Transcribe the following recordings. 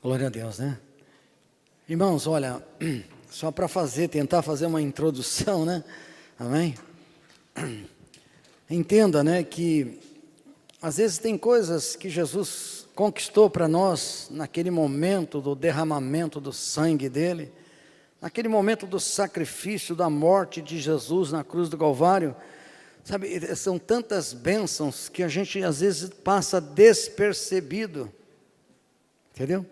Glória a Deus, né? Irmãos, olha, só para tentar fazer uma introdução, né? Amém? Entenda, né, que às vezes tem coisas que Jesus conquistou para nós naquele momento do derramamento do sangue dele, naquele momento do sacrifício, da morte de Jesus na cruz do Calvário. Sabe, são tantas bênçãos que a gente às vezes passa despercebido, entendeu?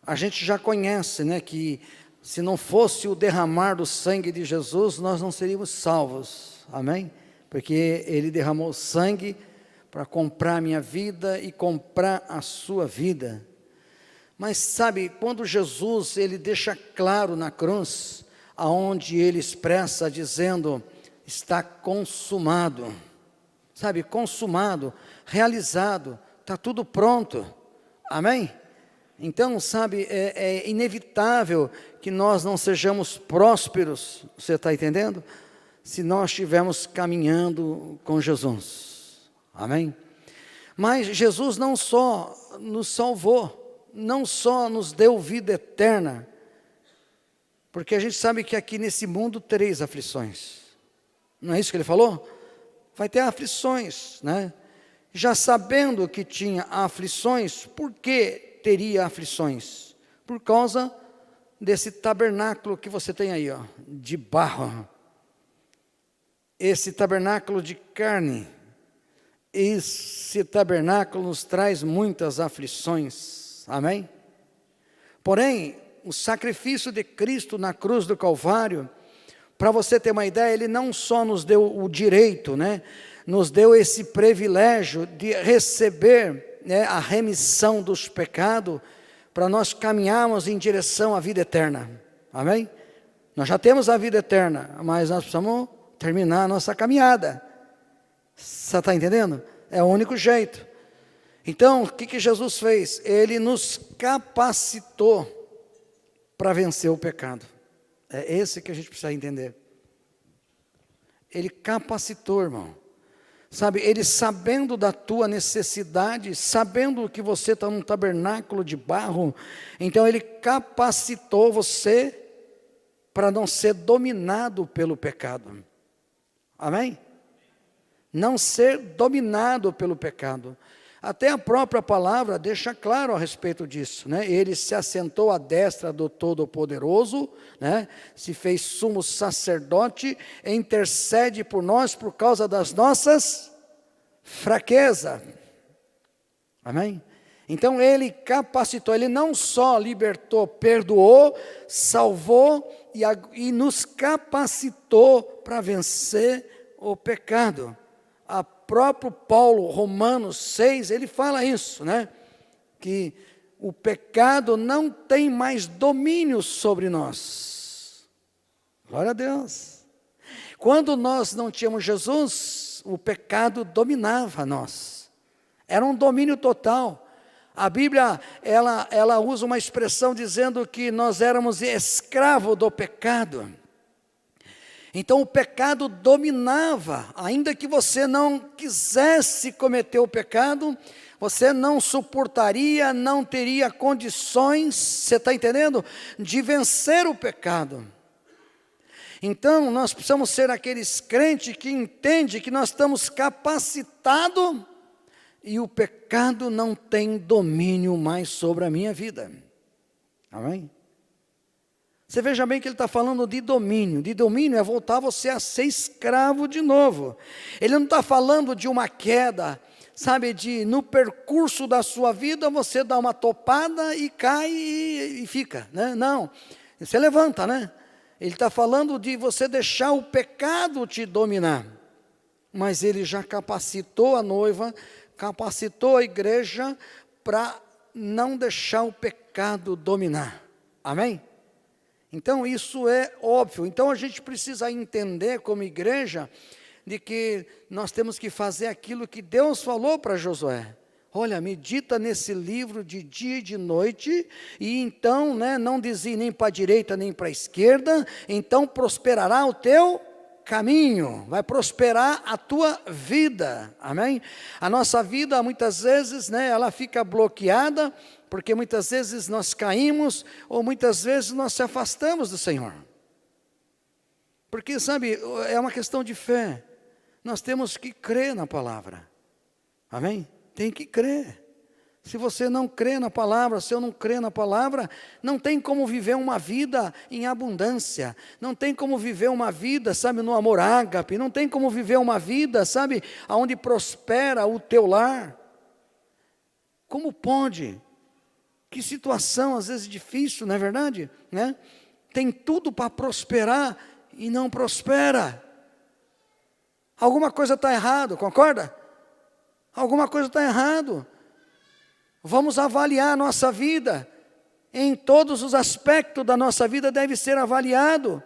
A gente já conhece, né, que se não fosse o derramar do sangue de Jesus, nós não seríamos salvos, amém? Porque Ele derramou sangue para comprar a minha vida e comprar a sua vida. Mas sabe, quando Jesus, Ele deixa claro na cruz, aonde Ele expressa dizendo, está consumado, sabe, consumado, realizado, está tudo pronto, amém? Então, sabe, é inevitável que nós não sejamos prósperos, você está entendendo? Se nós estivermos caminhando com Jesus, amém? Mas Jesus não só nos salvou, não só nos deu vida eterna, porque a gente sabe que aqui nesse mundo tereis aflições, não é isso que ele falou? Vai ter aflições, né? Já sabendo que tinha aflições, por que teria aflições? Por causa desse tabernáculo que você tem aí, ó, de barro. Esse tabernáculo de carne. Esse tabernáculo nos traz muitas aflições. Amém? Porém, o sacrifício de Cristo na cruz do Calvário, para você ter uma ideia, Ele não só nos deu o direito, né? Nos deu esse privilégio de receber, né, a remissão dos pecados, para nós caminharmos em direção à vida eterna, amém? Nós já temos a vida eterna, mas nós precisamos terminar a nossa caminhada, você está entendendo? É o único jeito. Então, o que Jesus fez? Ele nos capacitou para vencer o pecado, é esse que a gente precisa entender. Ele capacitou, irmão. Sabe, Ele sabendo da tua necessidade, sabendo que você está num tabernáculo de barro, então Ele capacitou você para não ser dominado pelo pecado, amém? Não ser dominado pelo pecado. Até a própria palavra deixa claro a respeito disso, né? Ele se assentou à destra do Todo-Poderoso, né? Se fez sumo sacerdote, intercede por nós por causa das nossas fraquezas, amém? Então Ele capacitou, Ele não só libertou, perdoou, salvou e nos capacitou para vencer o pecado. A próprio Paulo, Romanos 6, ele fala isso, né? Que o pecado não tem mais domínio sobre nós. Glória a Deus. Quando nós não tínhamos Jesus, o pecado dominava nós. Era um domínio total. A Bíblia, ela usa uma expressão dizendo que nós éramos escravos do pecado. Então o pecado dominava, ainda que você não quisesse cometer o pecado, você não suportaria, não teria condições, você está entendendo? De vencer o pecado. Então nós precisamos ser aqueles crentes que entendem que nós estamos capacitados e o pecado não tem domínio mais sobre a minha vida, amém? Você veja bem que ele está falando de domínio. De domínio é voltar você a ser escravo de novo. Ele não está falando de uma queda, sabe, de no percurso da sua vida você dá uma topada e cai e fica, né? Não, você levanta, né? Ele está falando de você deixar o pecado te dominar. Mas ele já capacitou a noiva, capacitou a igreja para não deixar o pecado dominar. Amém? Então isso é óbvio. Então a gente precisa entender como igreja de que nós temos que fazer aquilo que Deus falou para Josué. Olha, medita nesse livro de dia e de noite, e então, né, não desvie nem para a direita nem para a esquerda, então prosperará o teu caminho, vai prosperar a tua vida, amém? A nossa vida muitas vezes, né, ela fica bloqueada Porque muitas vezes nós caímos, ou muitas vezes nós se afastamos do Senhor. Porque, sabe, é uma questão de fé. Nós temos que crer na palavra. Amém? Tem que crer. Se você não crê na palavra, se eu não crê na palavra, não tem como viver uma vida em abundância. Não tem como viver uma vida, sabe, no amor ágape. Não tem como viver uma vida, sabe, onde prospera o teu lar. Como pode? Que situação, às vezes, difícil, não é verdade? Né? Tem tudo para prosperar e não prospera. Alguma coisa está errado, concorda? Alguma coisa está errado. Vamos avaliar a nossa vida. Em todos os aspectos da nossa vida deve ser avaliado.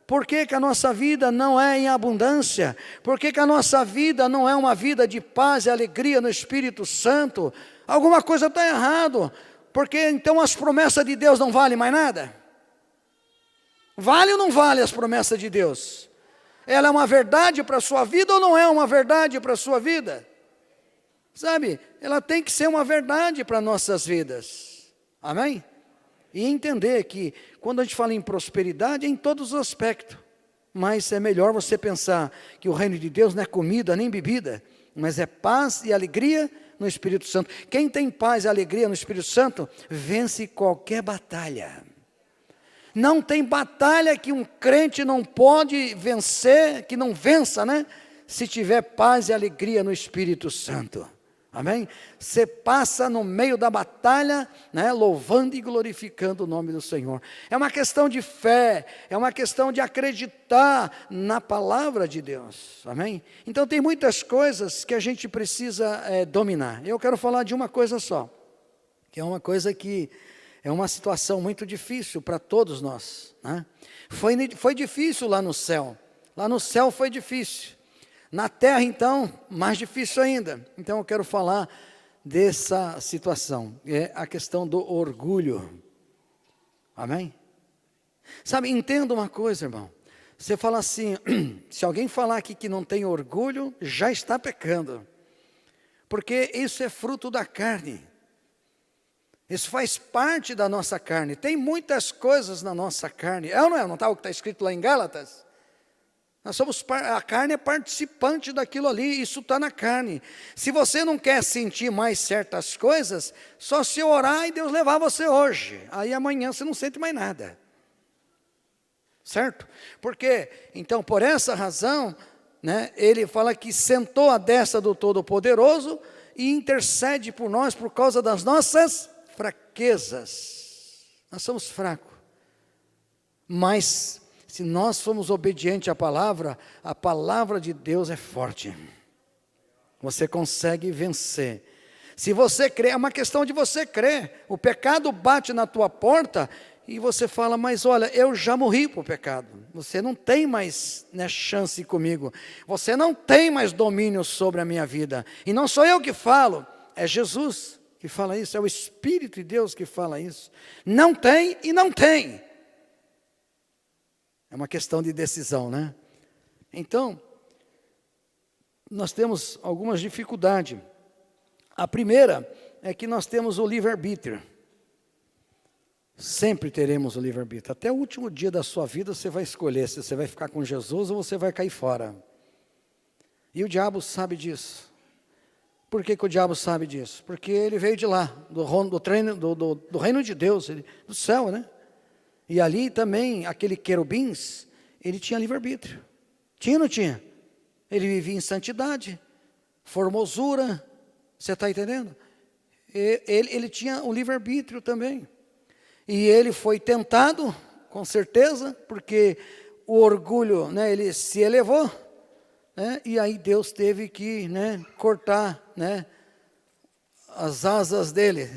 Por que que a nossa vida não é em abundância? Por que que a nossa vida não é uma vida de paz e alegria no Espírito Santo? Alguma coisa está errado. Porque então as promessas de Deus não valem mais nada? Vale ou não vale as promessas de Deus? Ela é uma verdade para a sua vida ou não é uma verdade para a sua vida? Sabe, ela tem que ser uma verdade para nossas vidas. Amém? E entender que quando a gente fala em prosperidade é em todos os aspectos. Mas é melhor você pensar que o reino de Deus não é comida nem bebida, mas é paz e alegria no Espírito Santo. Quem tem paz e alegria no Espírito Santo, vence qualquer batalha. Não tem batalha que um crente não pode vencer, que não vença, né? Se tiver paz e alegria no Espírito Santo. Amém? Você passa no meio da batalha, né, louvando e glorificando o nome do Senhor. É uma questão de fé, é uma questão de acreditar na palavra de Deus. Amém? Então tem muitas coisas que a gente precisa dominar. Eu quero falar de uma coisa só, que é uma coisa que é uma situação muito difícil para todos nós, né? Foi difícil lá no céu. Lá no céu foi difícil. Na terra, então, mais difícil ainda. Então, eu quero falar dessa situação. É a questão do orgulho. Amém? Sabe, entenda uma coisa, irmão. Você fala assim, se alguém falar aqui que não tem orgulho, já está pecando. Porque isso é fruto da carne. Isso faz parte da nossa carne. Tem muitas coisas na nossa carne. É ou não é? Não está o que está escrito lá em Gálatas? A carne é participante daquilo ali, isso está na carne. Se você não quer sentir mais certas coisas, só se orar e Deus levar você hoje. Aí amanhã você não sente mais nada. Certo? Porque, então, por essa razão, né, ele fala que sentou à destra do Todo-Poderoso e intercede por nós por causa das nossas fraquezas. Nós somos fracos. Mas se nós somos obedientes à palavra de Deus é forte. Você consegue vencer. Se você crê, é uma questão de você crer. O pecado bate na tua porta e você fala, mas olha, eu já morri para o pecado. Você não tem mais, né, chance comigo. Você não tem mais domínio sobre a minha vida. E não sou eu que falo, é Jesus que fala isso, é o Espírito de Deus que fala isso. Não tem e não tem. É uma questão de decisão, né? Então, nós temos algumas dificuldades. A primeira é que nós temos o livre-arbítrio. Sempre teremos o livre-arbítrio. Até o último dia da sua vida você vai escolher se você vai ficar com Jesus ou você vai cair fora. E o diabo sabe disso. Por que que o diabo sabe disso? Porque ele veio de lá, do reino de Deus, do céu, né? E ali também, aquele querubins, ele tinha livre-arbítrio. Tinha ou não tinha? Ele vivia em santidade, formosura, você está entendendo? Ele tinha o livre-arbítrio também. E ele foi tentado, com certeza, porque o orgulho, né, ele se elevou, né, e aí Deus teve que, né, cortar, né, as asas dele.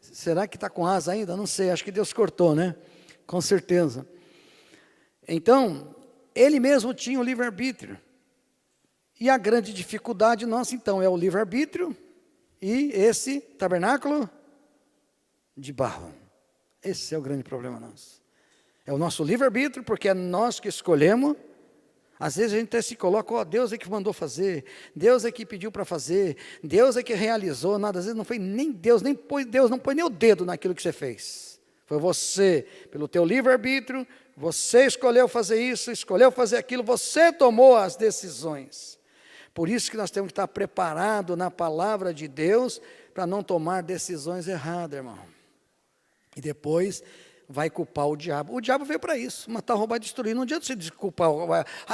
Será que está com asa ainda? Não sei, acho que Deus cortou, né? Com certeza. Então, ele mesmo tinha o livre-arbítrio. E a grande dificuldade nossa, então, é o livre-arbítrio e esse tabernáculo de barro. Esse é o grande problema nosso. É o nosso livre-arbítrio, porque é nós que escolhemos, Às vezes a gente até se coloca, ó, Deus é que mandou fazer, Deus é que pediu para fazer, Deus é que realizou, nada, às vezes não foi nem Deus, Deus não põe nem o dedo naquilo que você fez. Foi você, pelo teu livre-arbítrio, você escolheu fazer isso, escolheu fazer aquilo, você tomou as decisões. Por isso que nós temos que estar preparados na palavra de Deus, para não tomar decisões erradas, irmão. E depois vai culpar o diabo. O diabo veio para isso, matar, roubar e destruir. Não adianta você desculpar.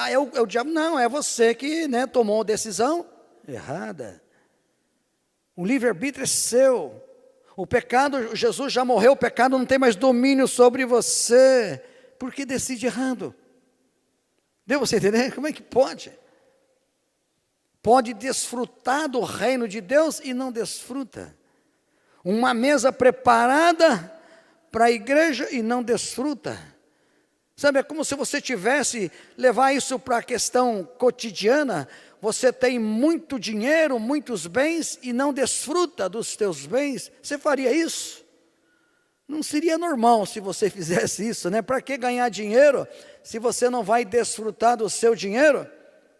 É o diabo. Não, é você que, né, tomou uma decisão errada. O livre-arbítrio é seu. O pecado, Jesus já morreu, o pecado não tem mais domínio sobre você, porque decide errando. Deu você entender? Como é que pode? Pode desfrutar do reino de Deus e não desfruta. Uma mesa preparada para a igreja e não desfruta. Sabe, é como se você tivesse, levar isso para a questão cotidiana, você tem muito dinheiro, muitos bens e não desfruta dos teus bens. Você faria isso? Não seria normal se você fizesse isso, né? Para que ganhar dinheiro se você não vai desfrutar do seu dinheiro?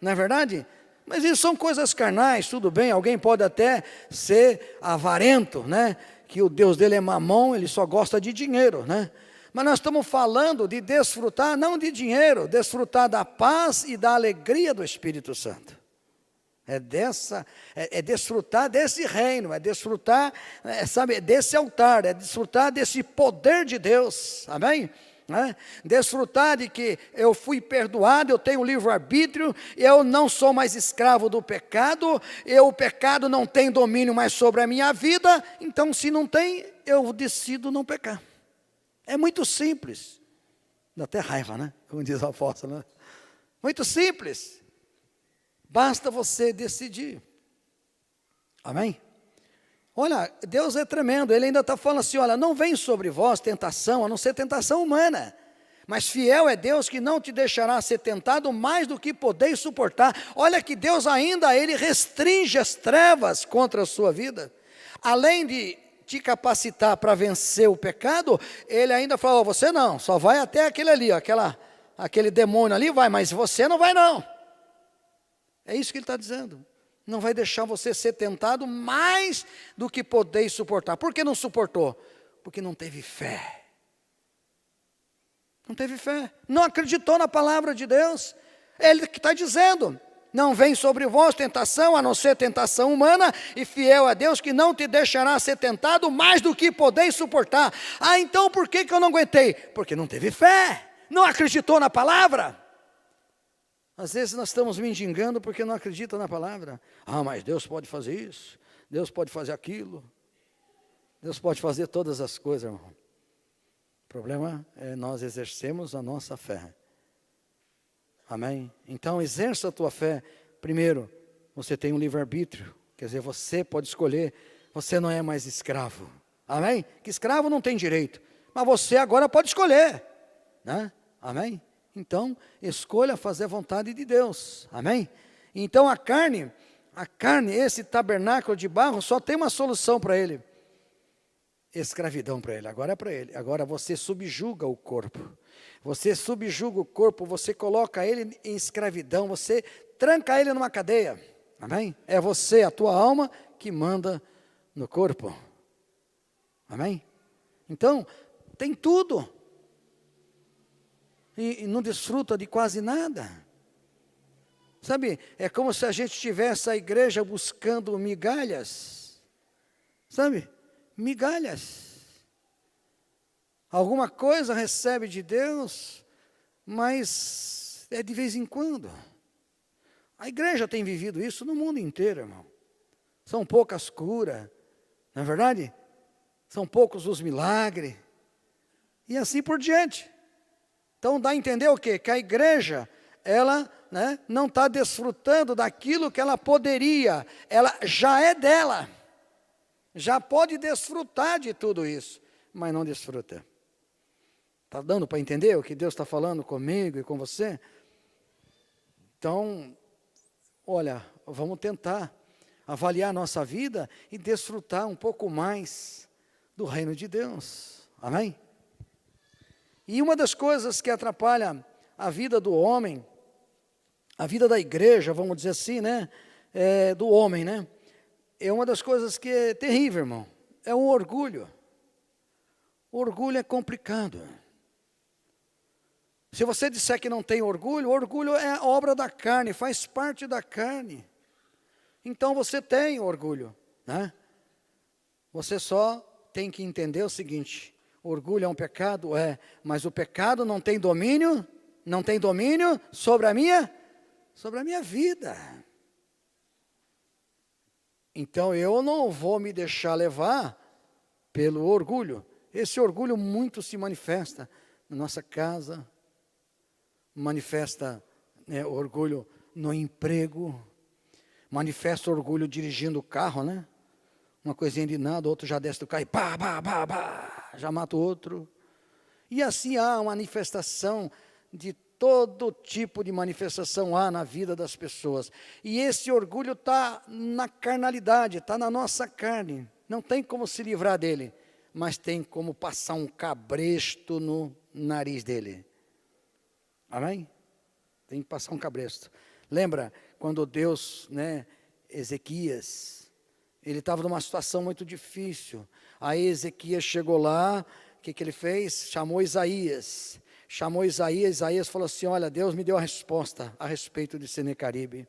Não é verdade? Mas isso são coisas carnais, tudo bem, alguém pode até ser avarento, né? Que o Deus dele é mamão, ele só gosta de dinheiro, né? Mas nós estamos falando de desfrutar, não de dinheiro, desfrutar da paz e da alegria do Espírito Santo. É desfrutar desse reino, é desfrutar, sabe, desse altar, é desfrutar desse poder de Deus, amém? Desfrutar de que eu fui perdoado, eu tenho livre-arbítrio, eu não sou mais escravo do pecado, o pecado não tem domínio mais sobre a minha vida, então se não tem, eu decido não pecar. É muito simples, dá até raiva, né? Como diz o apóstolo, né? Muito simples, basta você decidir, amém? Olha, Deus é tremendo, Ele ainda está falando assim, olha, não vem sobre vós tentação, a não ser tentação humana, mas fiel é Deus que não te deixará ser tentado mais do que podeis suportar. Olha que Deus ainda, Ele restringe as trevas contra a sua vida, além de te capacitar para vencer o pecado, Ele ainda fala, você não, só vai até aquele ali, aquele demônio ali vai, mas você não vai não. É isso que Ele está dizendo. Não vai deixar você ser tentado mais do que podeis suportar. Por que não suportou? Porque não teve fé. Não teve fé. Não acreditou na palavra de Deus. Ele que está dizendo, não vem sobre vós tentação, a não ser tentação humana, e fiel a Deus que não te deixará ser tentado mais do que podeis suportar. Ah, então por que eu não aguentei? Porque não teve fé. Não acreditou na palavra. Às vezes nós estamos mendigando porque não acreditam na palavra. Ah, mas Deus pode fazer isso, Deus pode fazer aquilo, Deus pode fazer todas as coisas, irmão. O problema é nós exercemos a nossa fé. Amém? Então exerça a tua fé. Primeiro, você tem um livre-arbítrio, quer dizer, você pode escolher, você não é mais escravo. Amém? Que escravo não tem direito, mas você agora pode escolher, né? Amém? Então, escolha fazer a vontade de Deus, amém? Então a carne, esse tabernáculo de barro, só tem uma solução para ele, escravidão para ele, agora é para ele, agora você subjuga o corpo, você coloca ele em escravidão, você tranca ele numa cadeia, amém? É você, a tua alma, que manda no corpo, amém? Então, tem tudo, e não desfruta de quase nada. Sabe, é como se a gente tivesse a igreja buscando migalhas. Sabe, migalhas. Alguma coisa recebe de Deus, mas é de vez em quando. A igreja tem vivido isso no mundo inteiro, irmão. São poucas curas, não é verdade? São poucos os milagres. E assim por diante. Então dá a entender o quê? Que a igreja, ela, né, não está desfrutando daquilo que ela poderia, ela já é dela, já pode desfrutar de tudo isso, mas não desfruta. Está dando para entender o que Deus está falando comigo e com você? Então, olha, vamos tentar avaliar a nossa vida e desfrutar um pouco mais do reino de Deus, amém? E uma das coisas que atrapalha a vida do homem A vida da igreja, vamos dizer assim, né? Do homem, né? É uma das coisas que é terrível, irmão. É o orgulho. O orgulho é complicado. Se você disser que não tem orgulho, o orgulho é obra da carne, faz parte da carne. Então você tem orgulho, né? Você só tem que entender o seguinte: orgulho é um pecado? Mas o pecado não tem domínio sobre a minha vida. Então eu não vou me deixar levar pelo orgulho. Esse orgulho muito se manifesta na nossa casa, manifesta orgulho no emprego, manifesta orgulho dirigindo o carro, né? Uma coisinha de nada, o outro já desce do carro e pá, já mata o outro. E assim há uma manifestação de todo tipo de manifestação há na vida das pessoas. E esse orgulho está na carnalidade, está na nossa carne. Não tem como se livrar dele, mas tem como passar um cabresto no nariz dele. Amém? Tem que passar um cabresto. Lembra quando Deus, Ezequias, ele estava numa situação muito difícil. Aí Ezequias chegou lá, o que ele fez? Chamou Isaías. Isaías falou assim: olha, Deus me deu a resposta a respeito de Senecaribe.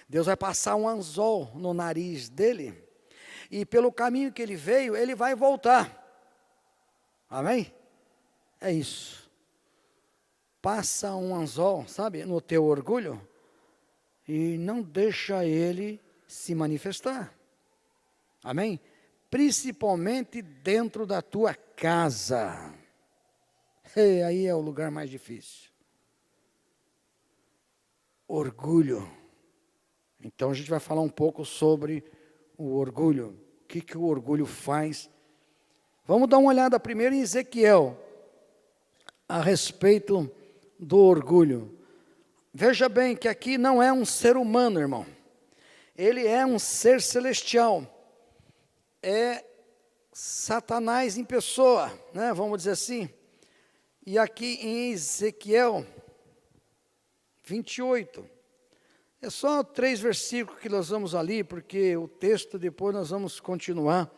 Deus vai passar um anzol no nariz dele, e pelo caminho que ele veio, ele vai voltar. Amém? É isso. Passa um anzol, sabe, no teu orgulho, e não deixa ele se manifestar. Amém? Principalmente dentro da tua casa. E aí é o lugar mais difícil. Orgulho. Então a gente vai falar um pouco sobre o orgulho. O que o orgulho faz? Vamos dar uma olhada primeiro em Ezequiel, a respeito do orgulho. Veja bem que aqui não é um ser humano, irmão. Ele é um ser celestial. É Satanás em pessoa, né? Vamos dizer assim. E aqui em Ezequiel 28, é só 3 versículos que nós vamos ali, porque o texto depois nós vamos continuar.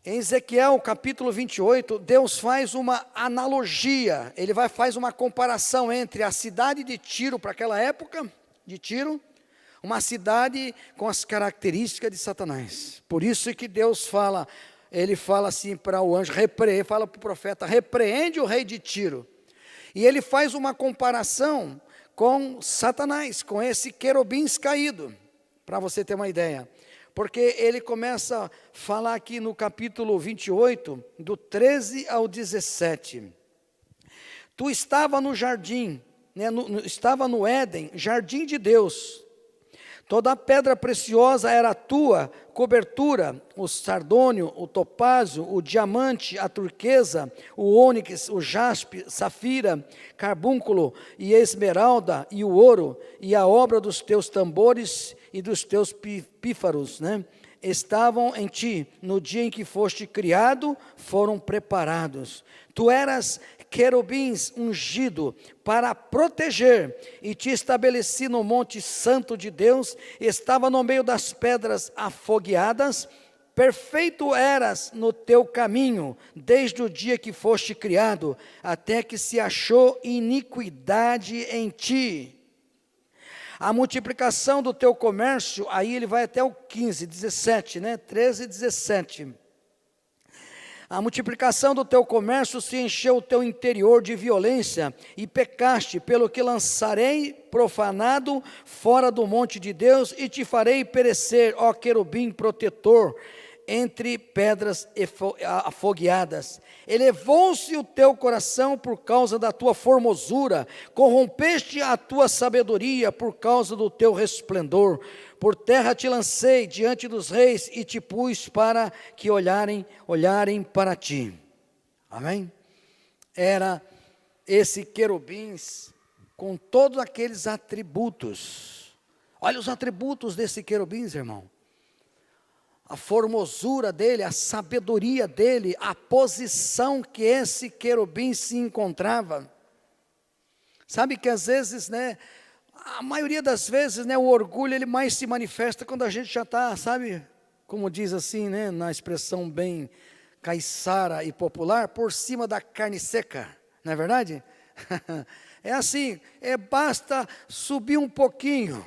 Em Ezequiel capítulo 28, Deus faz uma analogia, faz uma comparação entre a cidade de Tiro, para aquela época, de Tiro, uma cidade com as características de Satanás. Por isso que Deus fala, ele fala assim para o anjo, fala para o profeta, repreende o rei de Tiro. E ele faz uma comparação com Satanás, com esse querubins caído, para você ter uma ideia. Porque ele começa a falar aqui no capítulo 28, do 13 ao 17. Tu estava no jardim, estava no Éden, jardim de Deus. Toda a pedra preciosa era a tua cobertura, o sardônio, o topázio, o diamante, a turquesa, o ônix, o jaspe, safira, carbúnculo e esmeralda e o ouro, e a obra dos teus tambores e dos teus pífaros, estavam em ti, no dia em que foste criado, foram preparados. Tu eras querubins ungido para proteger, e te estabeleci no monte santo de Deus, estava no meio das pedras afogueadas, perfeito eras no teu caminho, desde o dia que foste criado, até que se achou iniquidade em ti. A multiplicação do teu comércio, aí ele vai até o 15, 17, 13 e 17. A multiplicação do teu comércio se encheu o teu interior de violência, e pecaste, pelo que lançarei profanado fora do monte de Deus, e te farei perecer, ó querubim protetor, entre pedras afogueadas. Elevou-se o teu coração por causa da tua formosura, corrompeste a tua sabedoria por causa do teu resplendor. Por terra te lancei diante dos reis e te pus para que olharem para ti. Amém? Era esse querubins com todos aqueles atributos. Olha os atributos desse querubins, irmão. A formosura dele, a sabedoria dele, a posição que esse querubim se encontrava. Sabe que às vezes, A maioria das vezes, né, o orgulho ele mais se manifesta quando a gente já está, sabe, como diz assim, né, na expressão bem caiçara e popular, por cima da carne seca, não é verdade? É assim, basta subir um pouquinho,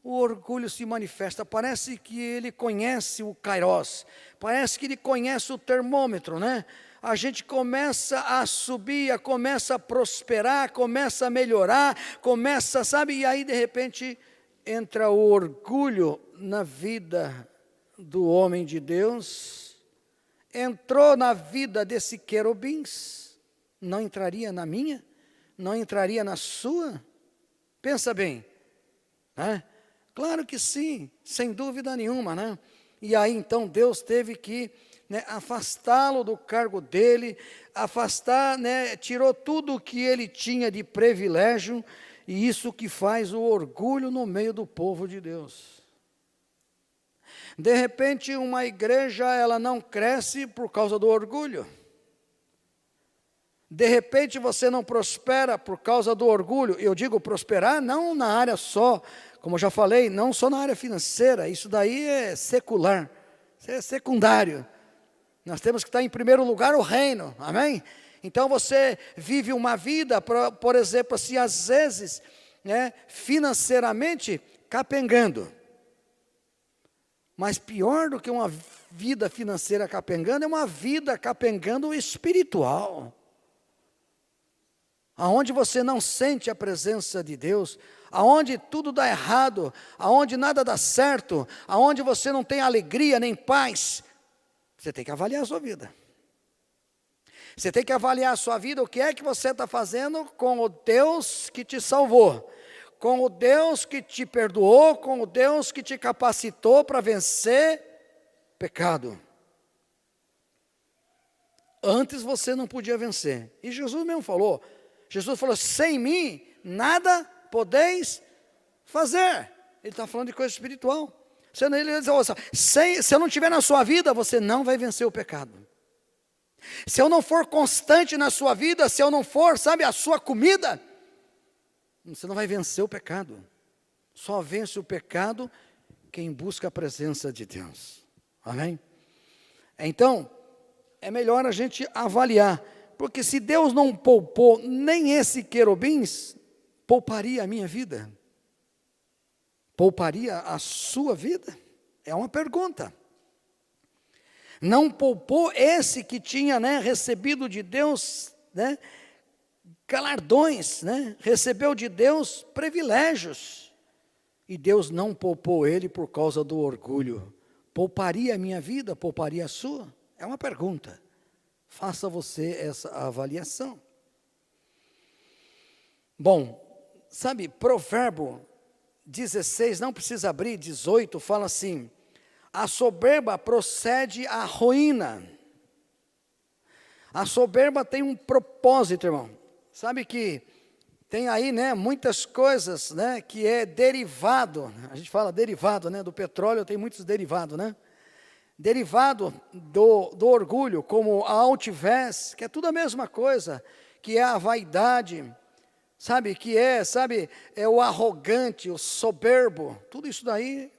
o orgulho se manifesta. Parece que ele conhece o Kairos, parece que ele conhece o termômetro, né? A gente começa a subir, começa a prosperar, começa a melhorar, começa, sabe, e aí de repente entra o orgulho na vida do homem de Deus, entrou na vida desse querubins, não entraria na minha? Não entraria na sua? Pensa bem, né? Claro que sim, sem dúvida nenhuma, né? E aí então Deus teve que, né, afastá-lo do cargo dele, afastar, né, tirou tudo o que ele tinha de privilégio, e isso que faz o orgulho no meio do povo de Deus. De repente uma igreja ela não cresce por causa do orgulho. De repente você não prospera por causa do orgulho. Eu digo prosperar não na área só, como eu já falei, não só na área financeira, isso daí é secular, isso é secundário. Nós temos que estar em primeiro lugar o reino, amém? Então você vive uma vida, por exemplo, assim, às vezes, né, financeiramente capengando. Mas pior do que uma vida financeira capengando, é uma vida capengando espiritual. Aonde você não sente a presença de Deus, aonde tudo dá errado, aonde nada dá certo, aonde você não tem alegria nem paz, você tem que avaliar a sua vida. Você tem que avaliar a sua vida, o que é que você está fazendo com o Deus que te salvou, com o Deus que te perdoou, com o Deus que te capacitou para vencer pecado. Antes você não podia vencer. E Jesus mesmo falou, sem mim nada podeis fazer. Ele está falando de coisa espiritual. Se eu não estiver na sua vida, você não vai vencer o pecado. Se eu não for constante na sua vida, se eu não for, sabe, a sua comida, você não vai vencer o pecado. Só vence o pecado quem busca a presença de Deus. Amém? Então, é melhor a gente avaliar, porque se Deus não poupou nem esse querubins, pouparia a minha vida? Pouparia a sua vida? É uma pergunta. Não poupou esse que tinha, né, recebido de Deus, né, galardões, né, recebeu de Deus privilégios, e Deus não poupou ele por causa do orgulho. Pouparia a minha vida? Pouparia a sua? É uma pergunta. Faça você essa avaliação. Bom, sabe, Provérbio 16, não precisa abrir, 18, fala assim: a soberba procede à ruína. A soberba tem um propósito, irmão. Sabe que tem aí, né, muitas coisas, né, que é derivado. A gente fala derivado, né, do petróleo tem muitos derivados, né? Derivado do orgulho, como a altivez, que é tudo a mesma coisa, que é a vaidade, sabe, é o arrogante, o soberbo, tudo isso daí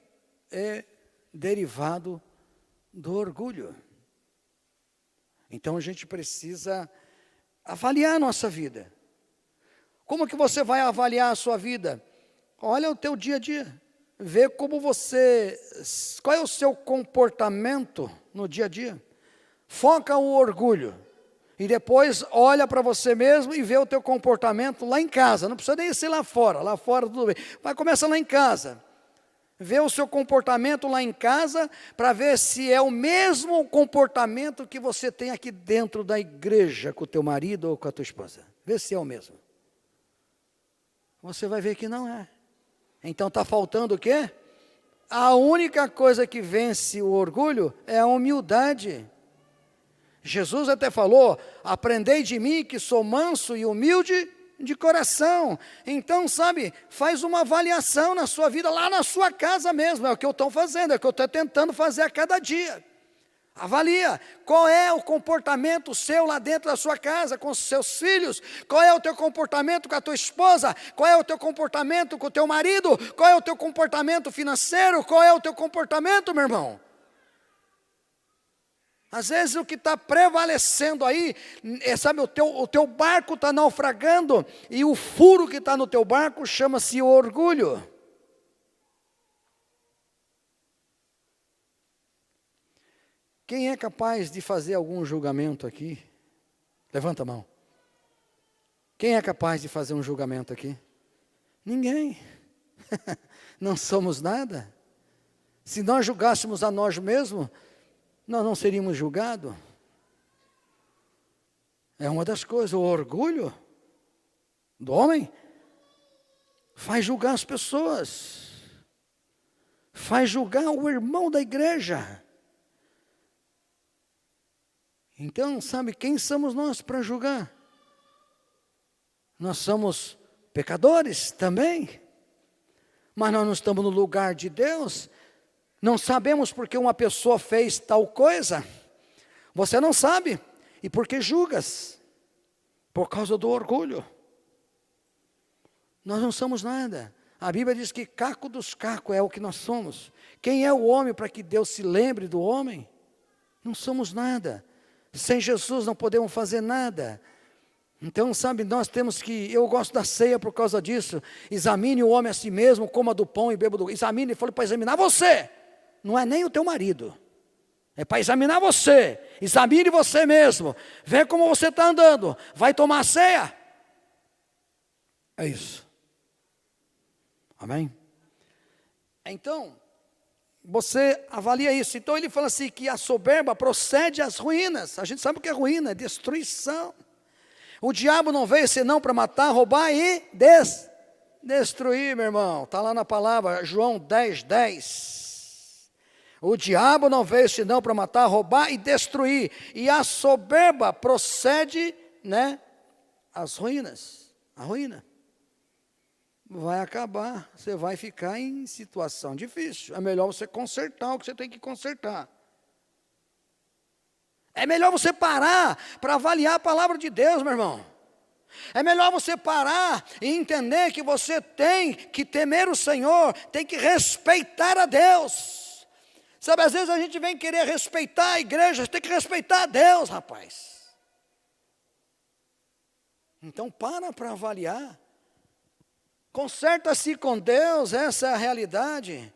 é derivado do orgulho. Então a gente precisa avaliar a nossa vida. Como que você vai avaliar a sua vida? Olha o teu dia a dia. Vê qual é o seu comportamento no dia a dia. Foca o orgulho. E depois olha para você mesmo e vê o teu comportamento lá em casa. Não precisa nem ser lá fora tudo bem. Mas começa lá em casa. Vê o seu comportamento lá em casa, para ver se é o mesmo comportamento que você tem aqui dentro da igreja, com o teu marido ou com a tua esposa. Vê se é o mesmo. Você vai ver que não é. Então está faltando o quê? A única coisa que vence o orgulho é a humildade. Jesus até falou: aprendei de mim que sou manso e humilde de coração. Então, sabe, faz uma avaliação na sua vida, lá na sua casa mesmo. É o que eu estou fazendo, é o que eu estou tentando fazer a cada dia. Avalia qual é o comportamento seu lá dentro da sua casa, com os seus filhos, qual é o teu comportamento com a tua esposa, qual é o teu comportamento com o teu marido, qual é o teu comportamento financeiro, qual é o teu comportamento, meu irmão? Às vezes o que está prevalecendo aí, sabe, o teu barco está naufragando, e o furo que está no teu barco chama-se orgulho. Quem é capaz de fazer algum julgamento aqui? Levanta a mão. Quem é capaz de fazer um julgamento aqui? Ninguém. Não somos nada. Se nós julgássemos a nós mesmos, nós não seríamos julgados. É uma das coisas, o orgulho do homem faz julgar as pessoas, faz julgar o irmão da igreja. Então, sabe, quem somos nós para julgar? Nós somos pecadores também, mas nós não estamos no lugar de Deus. Não sabemos porque uma pessoa fez tal coisa. Você não sabe, e porque julgas? Por causa do orgulho. Nós não somos nada. A Bíblia diz que caco dos cacos é o que nós somos. Quem é o homem para que Deus se lembre do homem? Não somos nada. Sem Jesus não podemos fazer nada. Então, sabe, nós temos que, eu gosto da ceia por causa disso. Examine o homem a si mesmo, coma do pão e beba do... Examine, ele falou para examinar você. Não é nem o teu marido. É para examinar você. Examine você mesmo. Vê como você está andando. Vai tomar a ceia? É isso. Amém? Então, você avalia isso. Então ele fala assim, que a soberba procede às ruínas. A gente sabe o que é ruína, é destruição. O diabo não veio senão para matar, roubar e destruir, meu irmão. Está lá na palavra, João 10:10. O diabo não veio senão para matar, roubar e destruir. E a soberba procede, às ruínas. A ruína. Vai acabar, você vai ficar em situação difícil. É melhor você consertar o que você tem que consertar. É melhor você parar para avaliar a palavra de Deus, meu irmão. É melhor você parar e entender que você tem que temer o Senhor, tem que respeitar a Deus. Sabe, às vezes a gente vem querer respeitar a igreja, tem que respeitar a Deus, rapaz. Então para avaliar. Conserta-se com Deus, essa é a realidade.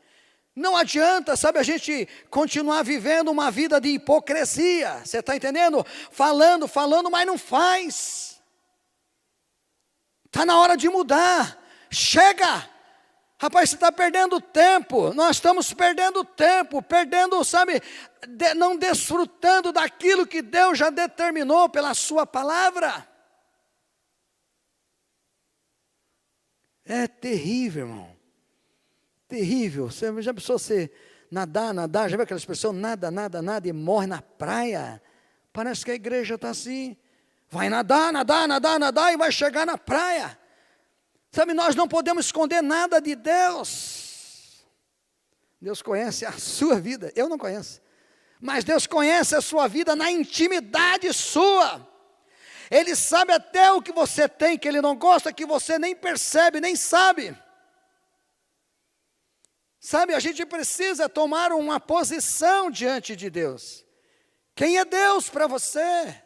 Não adianta, sabe, a gente continuar vivendo uma vida de hipocrisia. Você está entendendo? Falando, mas não faz. Está na hora de mudar. Chega! Rapaz, você está perdendo tempo. Nós estamos perdendo tempo, sabe, não desfrutando daquilo que Deus já determinou pela sua palavra. É terrível, irmão. Terrível. Você já pensou você nadar, já viu aquelas pessoas nada e morre na praia? Parece que a igreja está assim. Vai nadar e vai chegar na praia. Sabe, nós não podemos esconder nada de Deus. Deus conhece a sua vida, eu não conheço. Mas Deus conhece a sua vida na intimidade sua. Ele sabe até o que você tem, que Ele não gosta, que você nem percebe, nem sabe. Sabe, a gente precisa tomar uma posição diante de Deus. Quem é Deus para você?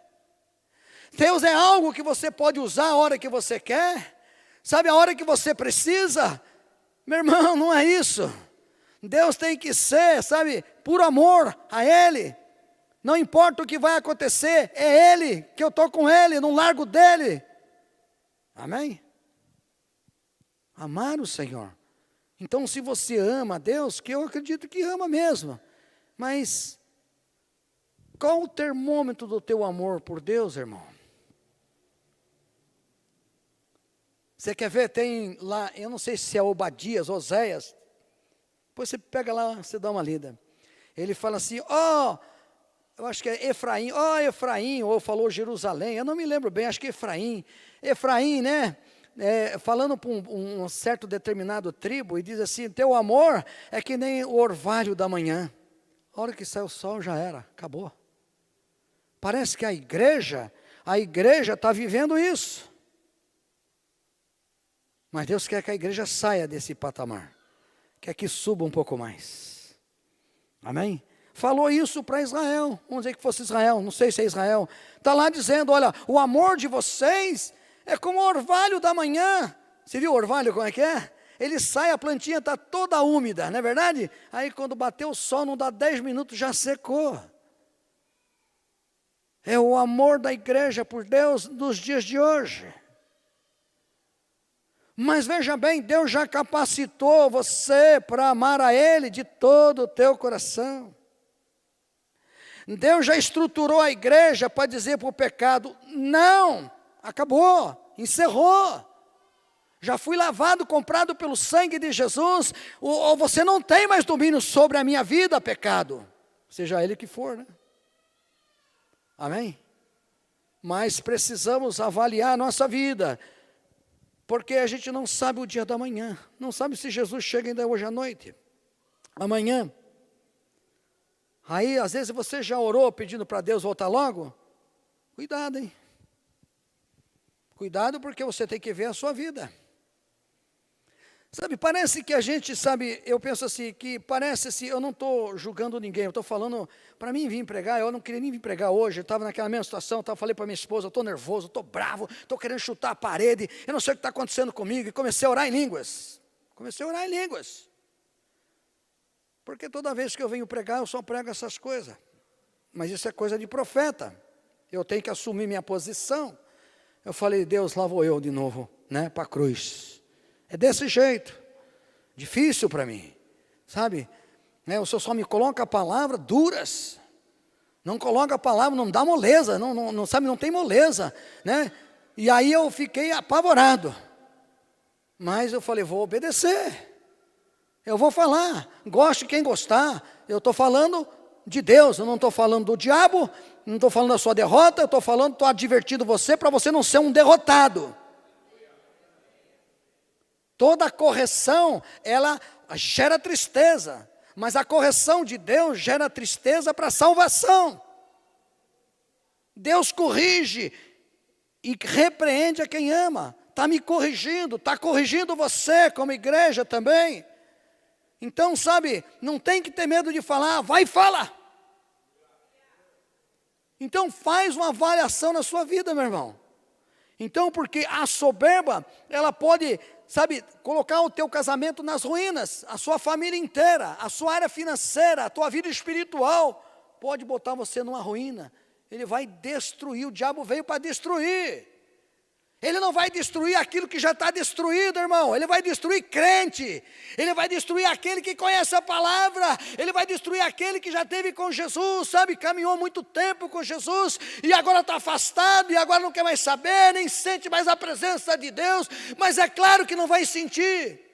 Deus é algo que você pode usar a hora que você quer? Sabe, a hora que você precisa? Meu irmão, não é isso. Deus tem que ser, sabe, por amor a Ele. Não importa o que vai acontecer, é Ele, que eu estou com Ele, não largo dEle. Amém? Amar o Senhor. Então, se você ama a Deus, que eu acredito que ama mesmo, mas qual o termômetro do teu amor por Deus, irmão? Você quer ver, tem lá, eu não sei se é Obadias, Oséias, depois você pega lá, você dá uma lida. Ele fala assim, eu acho que é Efraim, Efraim, ou falou Jerusalém, eu não me lembro bem, acho que Efraim, né? Falando para um certo determinado tribo, e diz assim, teu amor é que nem o orvalho da manhã. A hora que sai o sol já era, acabou. Parece que a igreja está vivendo isso. Mas Deus quer que a igreja saia desse patamar. Quer que suba um pouco mais. Amém? Falou isso para Israel. Vamos dizer que fosse Israel, não sei se é Israel. Está lá dizendo, olha, o amor de vocês é como o orvalho da manhã. Você viu o orvalho como é que é? Ele sai, a plantinha está toda úmida, não é verdade? Aí quando bateu o sol, não dá 10 minutos, já secou. É o amor da igreja por Deus nos dias de hoje. Mas veja bem, Deus já capacitou você para amar a Ele de todo o teu coração. Deus já estruturou a igreja para dizer para o pecado, não, acabou, encerrou. Já fui lavado, comprado pelo sangue de Jesus, ou você não tem mais domínio sobre a minha vida, pecado. Seja ele que for, né? Amém? Mas precisamos avaliar a nossa vida, porque a gente não sabe o dia da manhã, não sabe se Jesus chega ainda hoje à noite, amanhã. Aí, às vezes, você já orou pedindo para Deus voltar logo? Cuidado, hein? Cuidado, porque você tem que ver a sua vida. Sabe, parece que a gente, sabe, eu penso assim, que parece assim, eu não estou julgando ninguém, eu estou falando, para mim vir pregar, eu não queria nem vir pregar hoje, eu estava naquela mesma situação, falei para minha esposa, eu estou nervoso, estou bravo, estou querendo chutar a parede, eu não sei o que está acontecendo comigo, e comecei a orar em línguas, porque toda vez que eu venho pregar, eu só prego essas coisas, mas isso é coisa de profeta, eu tenho que assumir minha posição. Eu falei, Deus, lá vou eu de novo, né, para a cruz. É desse jeito, difícil para mim, sabe? O Senhor só me coloca palavras duras, não coloca a palavra, não dá moleza, não sabe, não tem moleza, né? E aí eu fiquei apavorado, mas eu falei, vou obedecer, eu vou falar, goste quem gostar, eu estou falando de Deus, eu não estou falando do diabo, não estou falando da sua derrota, eu estou advertindo você para você não ser um derrotado. Toda correção, ela gera tristeza, mas a correção de Deus gera tristeza para a salvação. Deus corrige e repreende a quem ama. Está me corrigindo, está corrigindo você como igreja também. Então, sabe, não tem que ter medo de falar, vai e fala. Então faz uma avaliação na sua vida, meu irmão. Então, porque a soberba, ela pode, sabe, colocar o teu casamento nas ruínas, a sua família inteira, a sua área financeira, a tua vida espiritual, pode botar você numa ruína. Ele vai destruir, o diabo veio para destruir. Ele não vai destruir aquilo que já está destruído, irmão. Ele vai destruir crente. Ele vai destruir aquele que conhece a palavra. Ele vai destruir aquele que já esteve com Jesus, sabe? Caminhou muito tempo com Jesus e agora está afastado e agora não quer mais saber, nem sente mais a presença de Deus. Mas é claro que não vai sentir.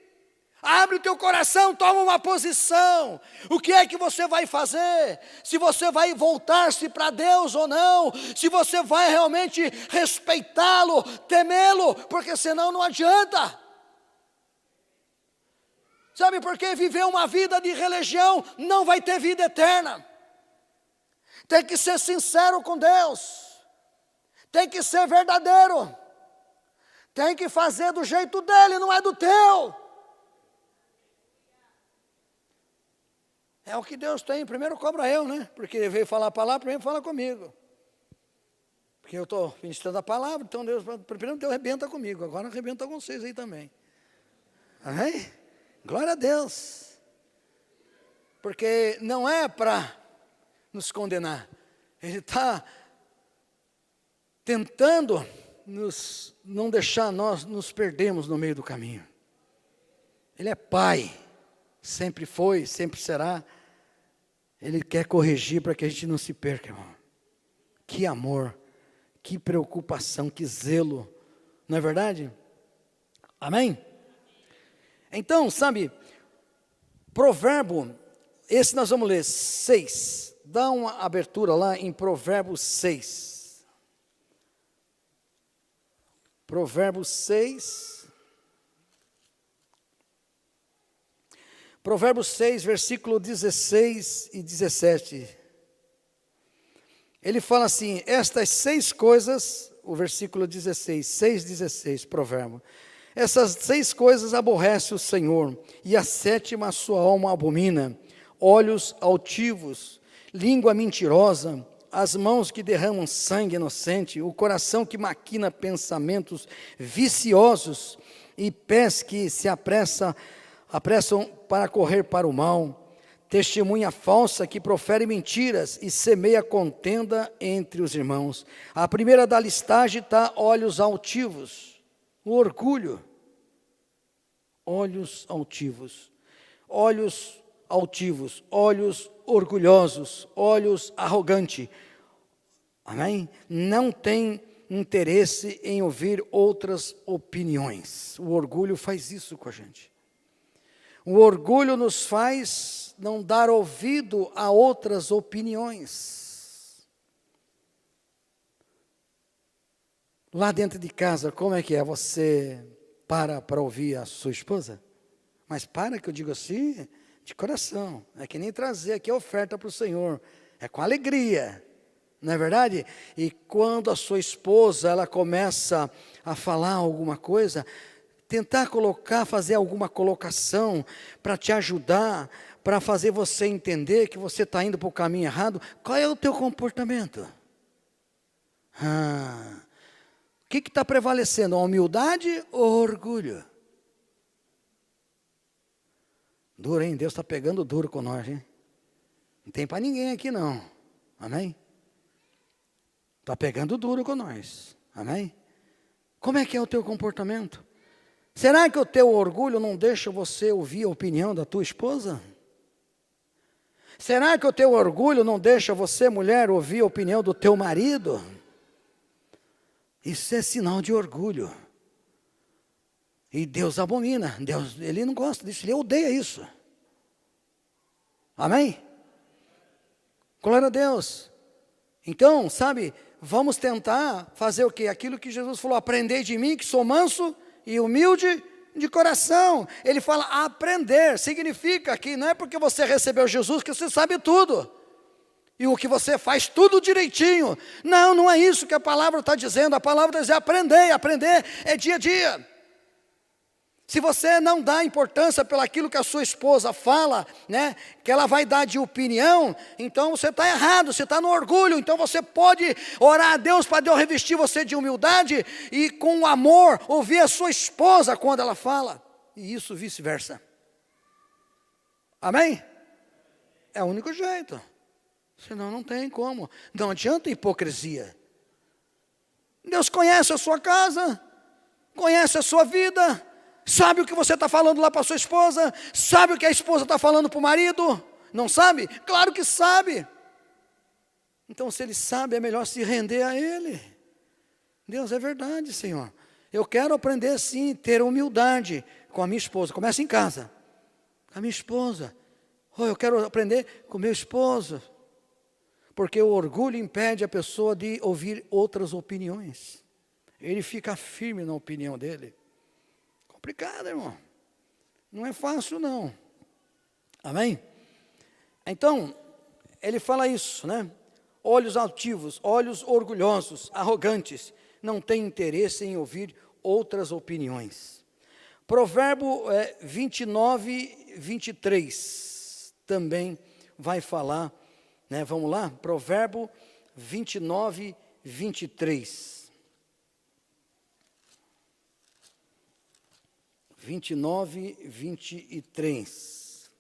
Abre o teu coração, toma uma posição. O que é que você vai fazer? Se você vai voltar-se para Deus ou não? Se você vai realmente respeitá-lo, temê-lo, porque senão não adianta. Sabe por quê? Viver uma vida de religião não vai ter vida eterna. Tem que ser sincero com Deus. Tem que ser verdadeiro. Tem que fazer do jeito dele, não é do teu. É o que Deus tem, primeiro cobra eu, né? Porque ele veio falar a palavra, primeiro fala comigo. Porque eu estou ministrando a palavra, então Deus, primeiro Deus arrebenta comigo, agora arrebenta com vocês aí também. Amém? Glória a Deus. Porque não é para nos condenar, Ele está tentando não deixar nós nos perdermos no meio do caminho. Ele é Pai. Sempre foi, sempre será. Ele quer corrigir para que a gente não se perca, irmão. Que amor, que preocupação, que zelo. Não é verdade? Amém? Então, sabe, provérbio, esse nós vamos ler 6. Dá uma abertura lá em Provérbios 6. Provérbios 6. Provérbios 6, versículo 16 e 17. Ele fala assim: estas 6 coisas, o versículo 16, 6:16, provérbio. Essas 6 coisas aborrece o Senhor, e a 7ª a sua alma abomina: olhos altivos, língua mentirosa, as mãos que derramam sangue inocente, o coração que maquina pensamentos viciosos, e pés que se apressam para correr para o mal, testemunha falsa que profere mentiras e semeia contenda entre os irmãos. A primeira da listagem está olhos altivos, o orgulho. Olhos altivos, olhos altivos, olhos orgulhosos, olhos arrogantes. Amém? Não tem interesse em ouvir outras opiniões. O orgulho faz isso com a gente. O orgulho nos faz não dar ouvido a outras opiniões. Lá dentro de casa, como é que é? Você para ouvir a sua esposa? Mas para, que eu digo assim, de coração. É que nem trazer aqui a oferta para o Senhor. É com alegria. Não é verdade? E quando a sua esposa, ela começa a falar alguma coisa, tentar fazer alguma colocação para te ajudar, para fazer você entender que você está indo para o caminho errado. Qual é o teu comportamento? O que está prevalecendo? A humildade ou o orgulho? Duro, hein? Deus está pegando duro com nós, hein? Não tem para ninguém aqui não. Amém? Está pegando duro com nós. Amém? Como é que é o teu comportamento? Será que o teu orgulho não deixa você ouvir a opinião da tua esposa? Será que o teu orgulho não deixa você, mulher, ouvir a opinião do teu marido? Isso é sinal de orgulho. E Deus abomina. Deus, Ele não gosta disso, Ele odeia isso. Amém? Glória a Deus. Então, sabe, vamos tentar fazer o quê? Aquilo que Jesus falou: aprendei de mim, que sou manso e humilde de coração. Ele fala aprender, significa que não é porque você recebeu Jesus que você sabe tudo. E o que você faz tudo direitinho. Não, não é isso que a palavra está dizendo. A palavra está dizendo aprender é dia a dia. Se você não dá importância pelaquilo que a sua esposa fala, né, que ela vai dar de opinião, então você está errado, você está no orgulho. Então você pode orar a Deus para Deus revestir você de humildade e com amor ouvir a sua esposa quando ela fala. E isso vice-versa. Amém? É o único jeito. Senão não tem como. Não adianta hipocrisia. Deus conhece a sua casa, conhece a sua vida, sabe o que você está falando lá para a sua esposa, sabe o que a esposa está falando para o marido. Não sabe? Claro que sabe. Então, se Ele sabe, é melhor se render a Ele. Deus, é verdade, Senhor. Eu quero aprender sim, ter humildade com a minha esposa. Começa em casa. A minha esposa. Eu quero aprender com meu esposo. Porque o orgulho impede a pessoa de ouvir outras opiniões. Ele fica firme na opinião dele. Complicado, irmão. Não é fácil, não. Amém? Então, ele fala isso, né? Olhos altivos, olhos orgulhosos, arrogantes, não têm interesse em ouvir outras opiniões. Provérbio 29, 23, também vai falar, né? Vamos lá? Provérbio 29, 23. 29, 23.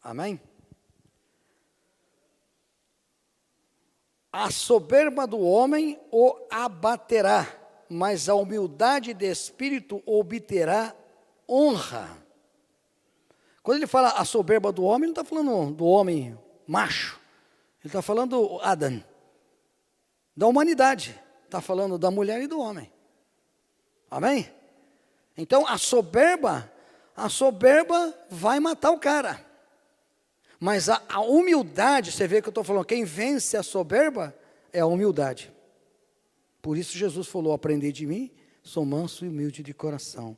Amém? A soberba do homem o abaterá, mas a humildade de espírito obterá honra. Quando ele fala a soberba do homem, ele não está falando do homem macho. Ele está falando do Adão, da humanidade. Está falando da mulher e do homem. Amém? Então a soberba vai matar o cara. Mas a humildade, você vê que eu estou falando, quem vence a soberba é a humildade. Por isso Jesus falou: aprendei de mim, sou manso e humilde de coração.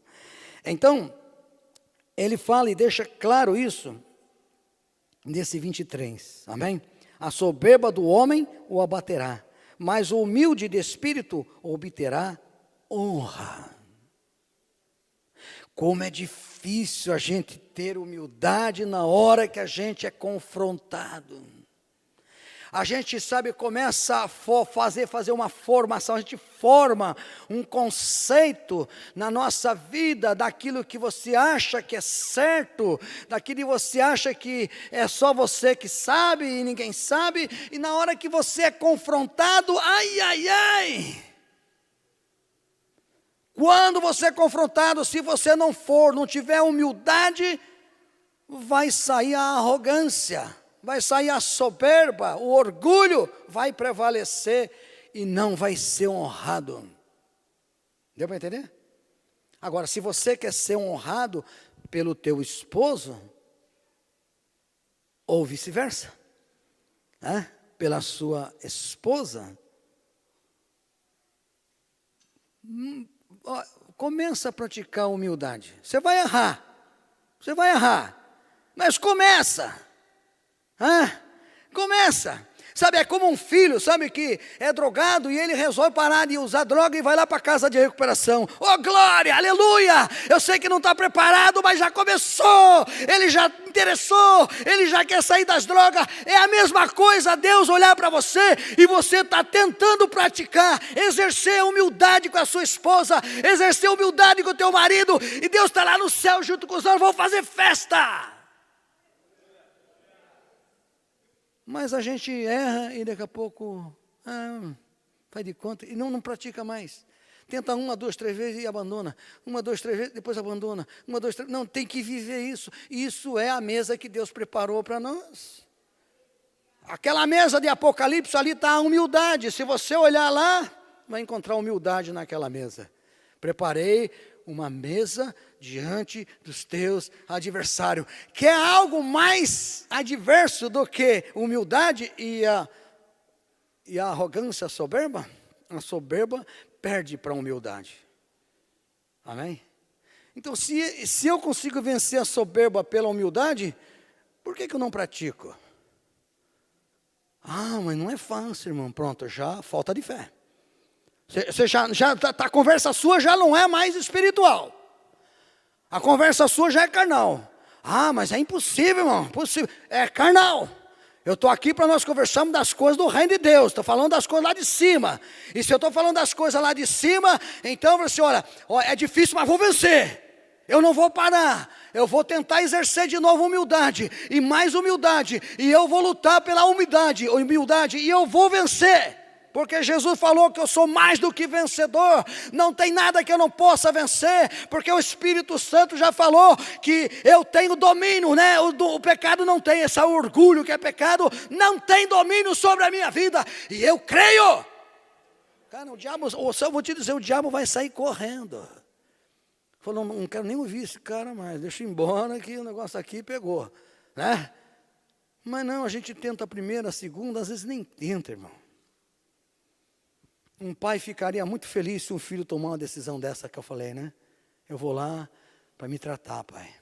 Então, ele fala e deixa claro isso nesse 23, amém? A soberba do homem o abaterá, mas o humilde de espírito obterá honra. Como é difícil a gente ter humildade na hora que a gente é confrontado. A gente, sabe, começa a fazer uma formação, a gente forma um conceito na nossa vida daquilo que você acha que é certo, daquilo que você acha que é só você que sabe e ninguém sabe, e na hora que você é confrontado, ai, ai, ai. Quando você é confrontado, se você não tiver humildade, vai sair a arrogância. Vai sair a soberba, o orgulho vai prevalecer e não vai ser honrado. Deu para entender? Agora, se você quer ser honrado pelo teu esposo, ou vice-versa, pela sua esposa, começa a praticar humildade. Você vai errar, mas começa. Começa. Sabe, é como um filho, sabe, que é drogado e ele resolve parar de usar droga e vai lá para a casa de recuperação. Oh, glória, aleluia! Eu sei que não está preparado, mas já começou. Ele já interessou, ele já quer sair das drogas. É a mesma coisa Deus olhar para você e você está tentando praticar, exercer humildade com a sua esposa, exercer humildade com o teu marido, e Deus está lá no céu junto com os anjos, vão fazer festa. Mas a gente erra e daqui a pouco, faz de conta, e não pratica mais. Tenta 1, 2, 3 vezes e abandona. 1, 2, 3 vezes, depois abandona. 1, 2, 3, não, tem que viver isso. Isso é a mesa que Deus preparou para nós. Aquela mesa de Apocalipse, ali está a humildade. Se você olhar lá, vai encontrar humildade naquela mesa. Preparei uma mesa diante dos teus adversários. Quer algo mais adverso do que humildade e a arrogância, a soberba? A soberba perde para a humildade. Amém? Então, se eu consigo vencer a soberba pela humildade, por que eu não pratico? Mas não é fácil, irmão. Pronto, já falta de fé. Você a conversa sua já não é mais espiritual. A conversa sua já é carnal. Mas é impossível, irmão. Impossível. É carnal. Eu estou aqui para nós conversarmos das coisas do reino de Deus. Estou falando das coisas lá de cima. E se eu estou falando das coisas lá de cima, então você olha, é difícil, mas vou vencer. Eu não vou parar. Eu vou tentar exercer de novo humildade. E mais humildade. E eu vou lutar pela humildade. E eu vou vencer. Porque Jesus falou que eu sou mais do que vencedor. Não tem nada que eu não possa vencer. Porque o Espírito Santo já falou que eu tenho domínio, né? O pecado não tem, esse orgulho que é pecado, não tem domínio sobre a minha vida. E eu creio. Cara, o diabo, eu vou te dizer, o diabo vai sair correndo. Falou, não quero nem ouvir esse cara mais. Deixa eu ir embora que o negócio aqui pegou, né? Mas não, a gente tenta a primeira, a segunda, às vezes nem tenta, irmão. Um pai ficaria muito feliz se um filho tomar uma decisão dessa que eu falei, né? Eu vou lá para me tratar, pai.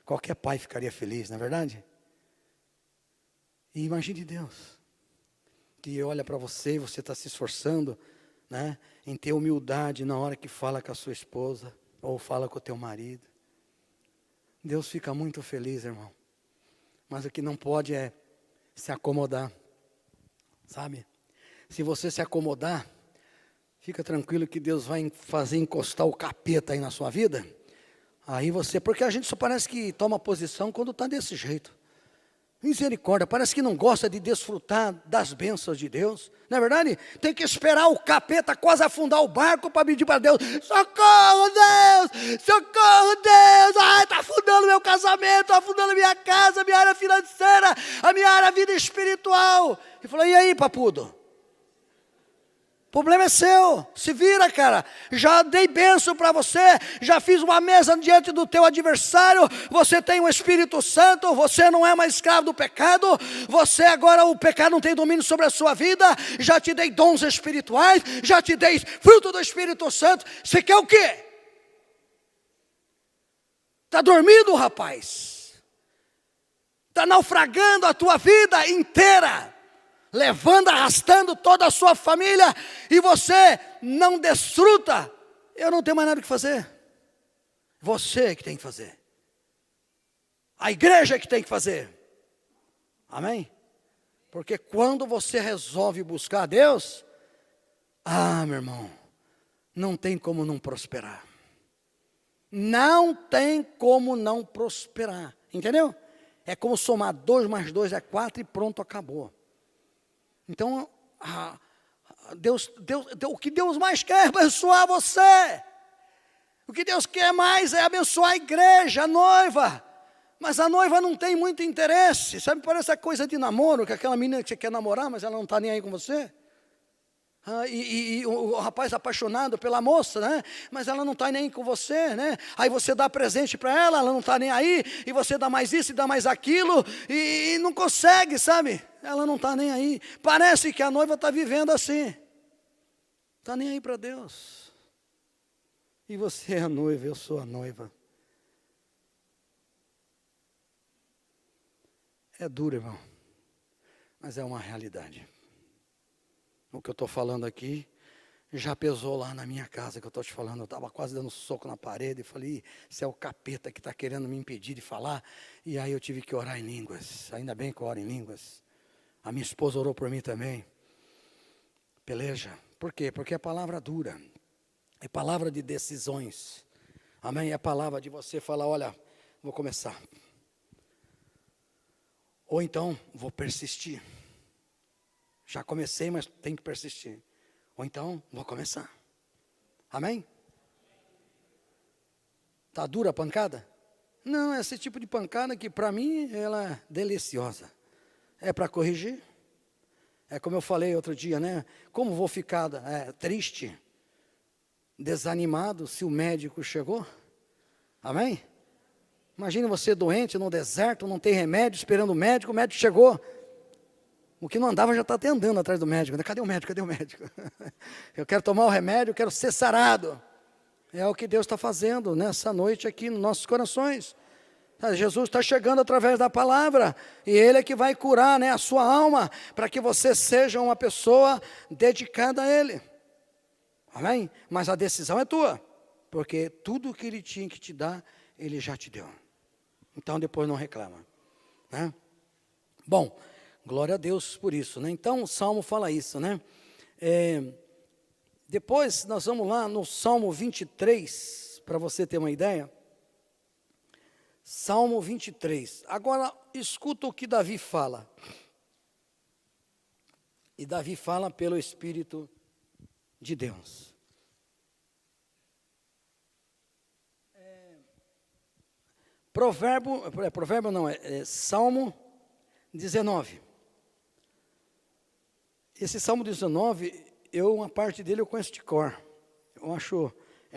Qualquer pai ficaria feliz, não é verdade? E imagine Deus, que olha para você e você está se esforçando, né? Em ter humildade na hora que fala com a sua esposa, ou fala com o teu marido. Deus fica muito feliz, irmão. Mas o que não pode é se acomodar, sabe? Se você se acomodar, fica tranquilo que Deus vai fazer encostar o capeta aí na sua vida. Aí porque a gente só parece que toma posição quando está desse jeito. Misericórdia, parece que não gosta de desfrutar das bênçãos de Deus. Não é verdade? Tem que esperar o capeta quase afundar o barco para pedir para Deus. Socorro, Deus! Socorro, Deus! Está afundando meu casamento, está afundando minha casa, minha área financeira, a minha área vida espiritual. E falou, e aí, papudo? O problema é seu, se vira, cara. Já dei bênção para você, já fiz uma mesa diante do teu adversário. Você tem o Espírito Santo, você não é mais escravo do pecado. Você agora, o pecado não tem domínio sobre a sua vida. Já te dei dons espirituais, já te dei fruto do Espírito Santo. Você quer o quê? Está dormindo, rapaz. Está naufragando a tua vida inteira, levando, arrastando toda a sua família, e você não desfruta. Eu não tenho mais nada que fazer. Você que tem que fazer. A igreja que tem que fazer. Amém? Porque quando você resolve buscar a Deus, meu irmão, não tem como não prosperar. Não tem como não prosperar. Entendeu? É como somar 2 mais 2 é 4 e pronto, acabou. Então, o que Deus mais quer é abençoar você. O que Deus quer mais é abençoar a igreja, a noiva. Mas a noiva não tem muito interesse. Sabe, parece a coisa de namoro, que aquela menina que você quer namorar, mas ela não está nem aí com você. E o rapaz apaixonado pela moça, né? Mas ela não está nem com você, né? Aí você dá presente para ela não está nem aí, e você dá mais isso e dá mais aquilo, e não consegue, sabe? Ela não está nem aí. Parece que a noiva está vivendo assim. Está nem aí para Deus. E você é a noiva, eu sou a noiva. É duro, irmão, mas é uma realidade. O que eu estou falando aqui já pesou lá na minha casa, que eu estou te falando. Eu estava quase dando soco na parede e falei, se é o capeta que está querendo me impedir de falar. E aí eu tive que orar em línguas. Ainda bem que eu oro em línguas. A minha esposa orou por mim também. Peleja. Por quê? Porque é palavra dura. É palavra de decisões. Amém? É palavra de você falar, olha, vou começar. Ou então, vou persistir. Já comecei, mas tenho que persistir. Ou então, vou começar. Amém? Está dura a pancada? Não, esse tipo de pancada que para mim, ela é deliciosa. É para corrigir. É como eu falei outro dia, né? Como vou ficar triste, desanimado, se o médico chegou? Amém? Imagina você doente no deserto, não tem remédio, esperando o médico chegou. O que não andava já está até andando atrás do médico. Né? Cadê o médico? Cadê o médico? Eu quero tomar o remédio, eu quero ser sarado. É o que Deus está fazendo nessa noite aqui nos nossos corações. Jesus está chegando através da palavra, e Ele é que vai curar, né, a sua alma, para que você seja uma pessoa dedicada a Ele. Amém? Mas a decisão é tua, porque tudo que Ele tinha que te dar, Ele já te deu. Então depois não reclama, né? Bom, glória a Deus por isso, né? Então o Salmo fala isso, né? Depois nós vamos lá no Salmo 23, para você ter uma ideia. Salmo 23. Agora escuta o que Davi fala. E Davi fala pelo Espírito de Deus. Salmo 19. Esse Salmo 19, uma parte dele eu conheço de cor. Eu acho,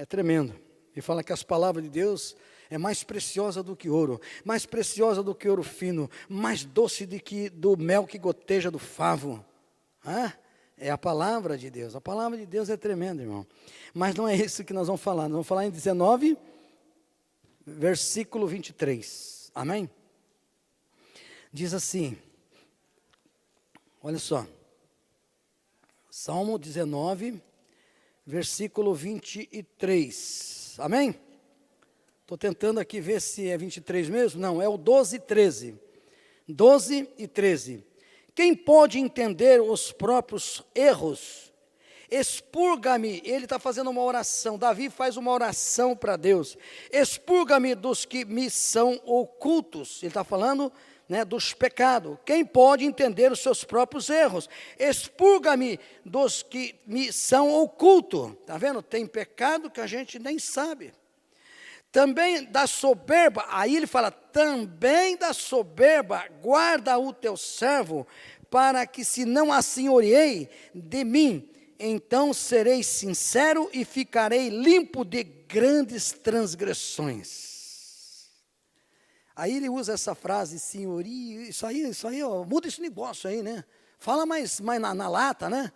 tremendo. Ele fala que as palavras de Deus é mais preciosa do que ouro, mais preciosa do que ouro fino, mais doce do mel que goteja do favo. É a palavra de Deus. A palavra de Deus é tremenda, irmão. Mas não é isso que nós vamos falar. Nós vamos falar em 19, versículo 23. Amém? Diz assim, olha só. Salmo 19, versículo 23. Amém? Estou tentando aqui ver se é 23 mesmo. Não, é o 12 e 13. 12 e 13. Quem pode entender os próprios erros? Expurga-me. Ele está fazendo uma oração. Davi faz uma oração para Deus. Expurga-me dos que me são ocultos. Ele está falando, né, dos pecados. Quem pode entender os seus próprios erros? Expurga-me dos que me são ocultos. Está vendo? Tem pecado que a gente nem sabe. Também da soberba, aí ele fala, também da soberba, guarda o teu servo, para que se não assenhoreei de mim, então serei sincero e ficarei limpo de grandes transgressões. Aí ele usa essa frase, senhoria, isso aí, ó, muda esse negócio aí, né? Fala mais na lata, né?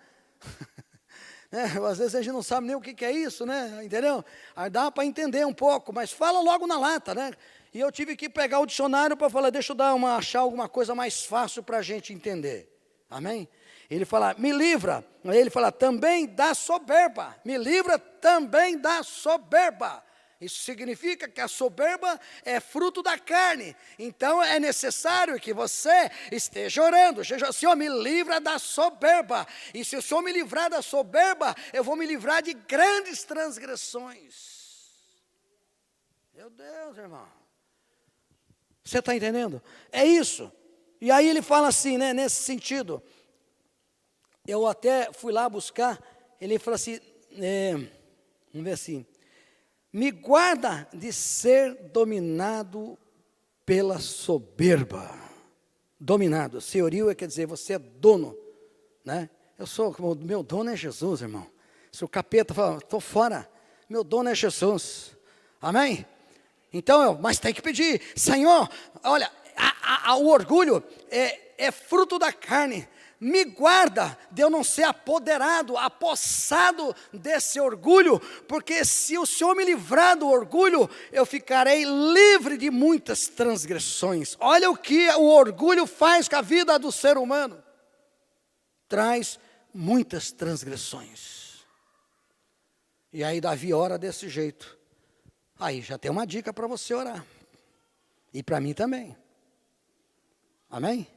Às vezes a gente não sabe nem o que é isso, né? Entendeu? Aí dá para entender um pouco, mas fala logo na lata, né? E eu tive que pegar o dicionário para falar, deixa eu achar alguma coisa mais fácil para a gente entender. Amém? Ele fala, me livra. Aí ele fala, também da soberba. Me livra também da soberba. Isso significa que a soberba é fruto da carne. Então é necessário que você esteja orando. Senhor, me livra da soberba. E se o Senhor me livrar da soberba, eu vou me livrar de grandes transgressões. Meu Deus, irmão. Você está entendendo? É isso. E aí ele fala assim, né, nesse sentido. Eu até fui lá buscar. Ele fala assim, vamos ver assim. Me guarda de ser dominado pela soberba. Dominado, senhorio quer dizer, você é dono, né? Meu dono é Jesus, irmão. Se o capeta fala, estou fora, meu dono é Jesus. Amém? Então, mas tem que pedir, Senhor, olha, o orgulho é fruto da carne. Me guarda de eu não ser apoderado, apossado desse orgulho, porque se o Senhor me livrar do orgulho, eu ficarei livre de muitas transgressões. Olha o que o orgulho faz com a vida do ser humano. Traz muitas transgressões. E aí Davi ora desse jeito. Aí já tem uma dica para você orar. E para mim também. Amém?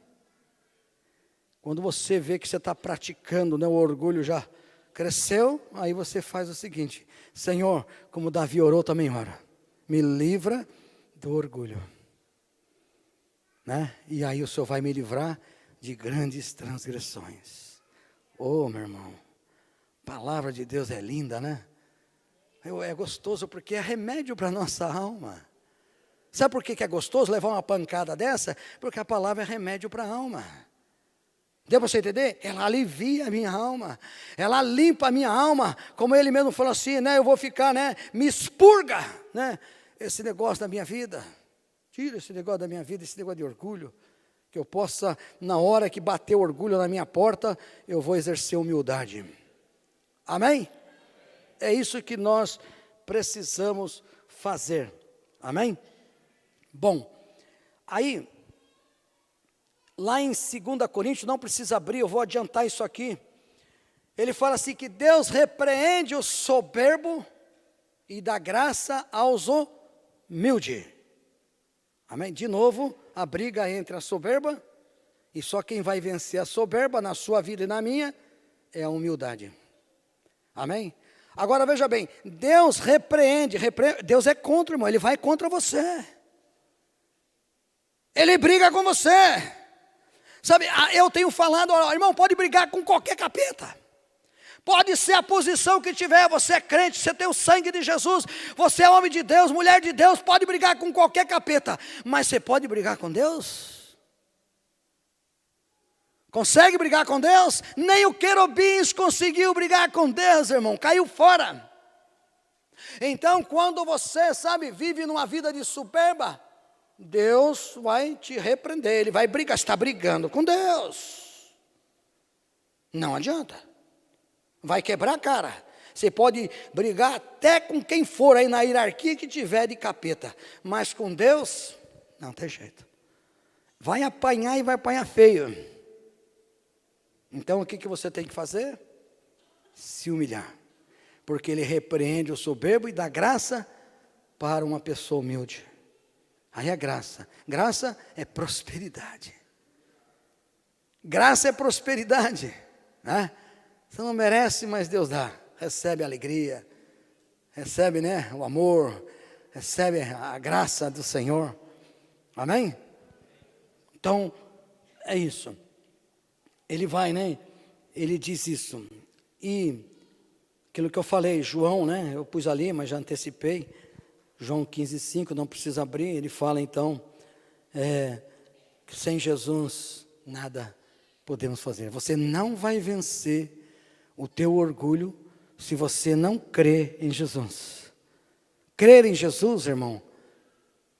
Quando você vê que você está praticando, né, o orgulho já cresceu, aí você faz o seguinte, Senhor, como Davi orou, também ora, me livra do orgulho, né? E aí o Senhor vai me livrar de grandes transgressões. Oh, meu irmão, a palavra de Deus é linda, né? É gostoso porque é remédio para a nossa alma. Sabe por que é gostoso levar uma pancada dessa? Porque a palavra é remédio para a alma. Deu para você entender? Ela alivia a minha alma, ela limpa a minha alma, como ele mesmo falou assim, né? Eu vou ficar, né? Me expurga, né? Esse negócio da minha vida, tira esse negócio da minha vida, esse negócio de orgulho, que eu possa, na hora que bater o orgulho na minha porta, eu vou exercer humildade. Amém? É isso que nós precisamos fazer. Amém? Bom, aí lá em 2 Coríntios, não precisa abrir, eu vou adiantar isso aqui. Ele fala assim que Deus repreende o soberbo e dá graça aos humildes. Amém? De novo, a briga entre a soberba, e só quem vai vencer a soberba na sua vida e na minha, é a humildade. Amém? Agora veja bem, Deus repreende, Deus é contra, irmão, Ele vai contra você. Ele briga com você. Sabe, eu tenho falado, irmão, pode brigar com qualquer capeta. Pode ser a posição que tiver, você é crente, você tem o sangue de Jesus, você é homem de Deus, mulher de Deus, pode brigar com qualquer capeta. Mas você pode brigar com Deus? Consegue brigar com Deus? Nem o querubins conseguiu brigar com Deus, irmão, caiu fora. Então, quando você, sabe, vive numa vida de soberba, Deus vai te repreender, Ele vai brigar, está brigando com Deus. Não adianta. Vai quebrar a cara. Você pode brigar até com quem for aí na hierarquia que tiver de capeta. Mas com Deus, não tem jeito. Vai apanhar e vai apanhar feio. Então o que você tem que fazer? Se humilhar. Porque Ele repreende o soberbo e dá graça para uma pessoa humilde. Aí é graça. Graça é prosperidade. Graça é prosperidade, né? Você não merece, mas Deus dá. Recebe a alegria, recebe, né, o amor, recebe a graça do Senhor. Amém? Então, é isso. Ele vai, né? Ele diz isso. E aquilo que eu falei, João, né? Eu pus ali, mas já antecipei. João 15,5, não precisa abrir, ele fala então, que sem Jesus nada podemos fazer. Você não vai vencer o teu orgulho se você não crê em Jesus. Crer em Jesus, irmão,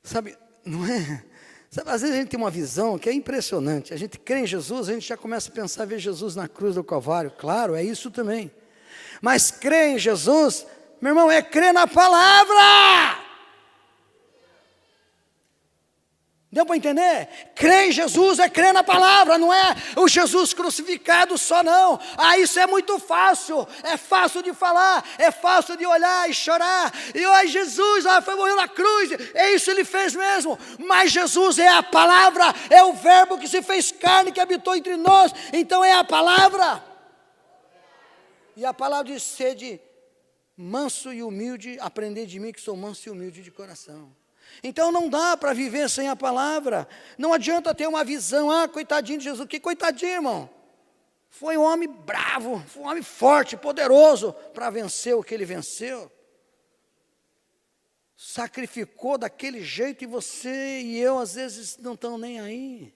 sabe, não é? Sabe, às vezes a gente tem uma visão que é impressionante. A gente crê em Jesus, a gente já começa a pensar, ver Jesus na cruz do Calvário. Claro, é isso também. Mas crer em Jesus, meu irmão, é crer na palavra. Deu para entender? Crer em Jesus é crer na palavra, não é o Jesus crucificado só não. Isso é muito fácil, é fácil de falar, é fácil de olhar e chorar. E olha, Jesus foi morrer na cruz, é isso ele fez mesmo. Mas Jesus é a palavra, é o verbo que se fez carne, que habitou entre nós. Então é a palavra. E a palavra diz: sede manso e humilde, aprendei de mim que sou manso e humilde de coração. Então não dá para viver sem a palavra. Não adianta ter uma visão, coitadinho de Jesus. Que coitadinho, irmão? Foi um homem bravo, foi um homem forte, poderoso, para vencer o que ele venceu. Sacrificou daquele jeito e você e eu às vezes não estão nem aí.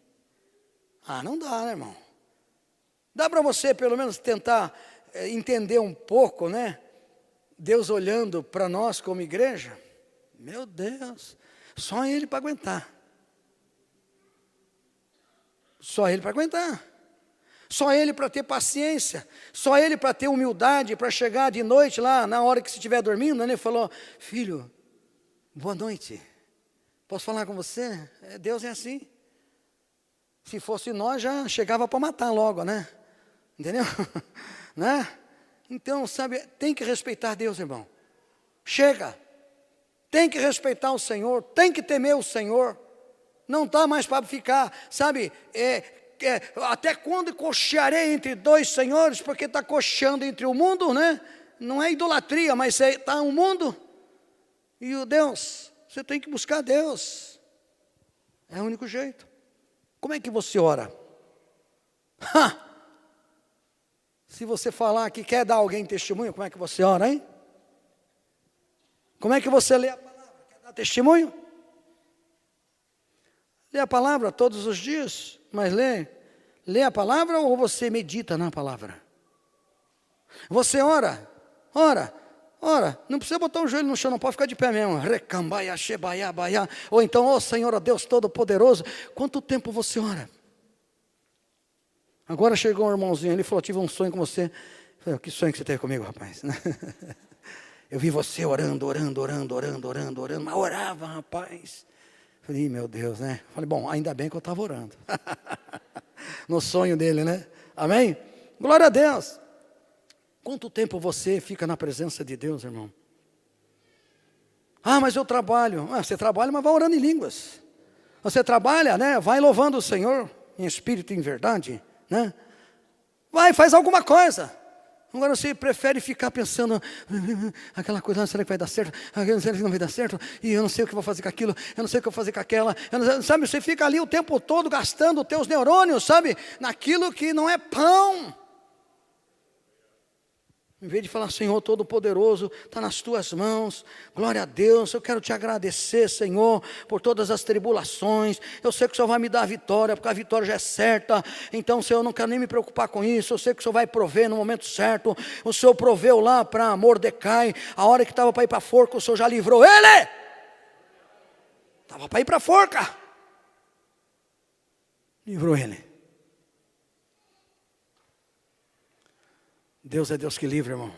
Não dá, né, irmão? Dá para você pelo menos tentar entender um pouco, né? Deus olhando para nós como igreja. Meu Deus, só Ele para aguentar. Só Ele para aguentar. Só Ele para ter paciência. Só Ele para ter humildade, para chegar de noite lá, na hora que você estiver dormindo, né? Ele falou: filho, boa noite. Posso falar com você? Deus é assim. Se fosse nós, já chegava para matar logo, né? Entendeu? Né? Então, sabe, tem que respeitar Deus, irmão. Chega. Tem que respeitar o Senhor, tem que temer o Senhor. Não está mais para ficar, sabe, até quando cochearei entre dois senhores, porque está cocheando entre o mundo, né? Não é idolatria, mas está o mundo e o Deus. Você tem que buscar Deus. É o único jeito. Como é que você ora? Se você falar que quer dar alguém testemunho, como é que você ora, hein? Como é que você lê a palavra? Quer dar testemunho? Lê a palavra todos os dias, mas lê a palavra ou você medita na palavra? Você ora, não precisa botar o joelho no chão, não pode ficar de pé mesmo. Recambaia, shebaia, baia. Ou então, Senhor, ó Deus Todo-Poderoso, quanto tempo você ora? Agora chegou um irmãozinho, ele falou: tive um sonho com você. Eu falei: que sonho que você teve comigo, rapaz? Eu vi você orando, mas orava, rapaz. Falei: meu Deus, né? Falei: bom, ainda bem que eu estava orando. No sonho dele, né? Amém? Glória a Deus. Quanto tempo você fica na presença de Deus, irmão? Mas eu trabalho. Você trabalha, mas vai orando em línguas. Você trabalha, né? Vai louvando o Senhor em espírito e em verdade, né? Vai, faz alguma coisa. Agora você prefere ficar pensando aquela coisa: será que vai dar certo? Será que não vai dar certo? E eu não sei o que vou fazer com aquilo, eu não sei o que vou fazer com aquela. Sabe, você fica ali o tempo todo gastando os teus neurônios, sabe, naquilo que não é pão. Em vez de falar: Senhor Todo-Poderoso, está nas tuas mãos, glória a Deus, eu quero te agradecer, Senhor, por todas as tribulações. Eu sei que o Senhor vai me dar a vitória, porque a vitória já é certa. Então, Senhor, eu não quero nem me preocupar com isso. Eu sei que o Senhor vai prover no momento certo. O Senhor proveu lá para Mordecai, a hora que estava para ir para a forca, o Senhor já livrou ele. Estava para ir para a forca, livrou ele. Deus é Deus que livra, irmão.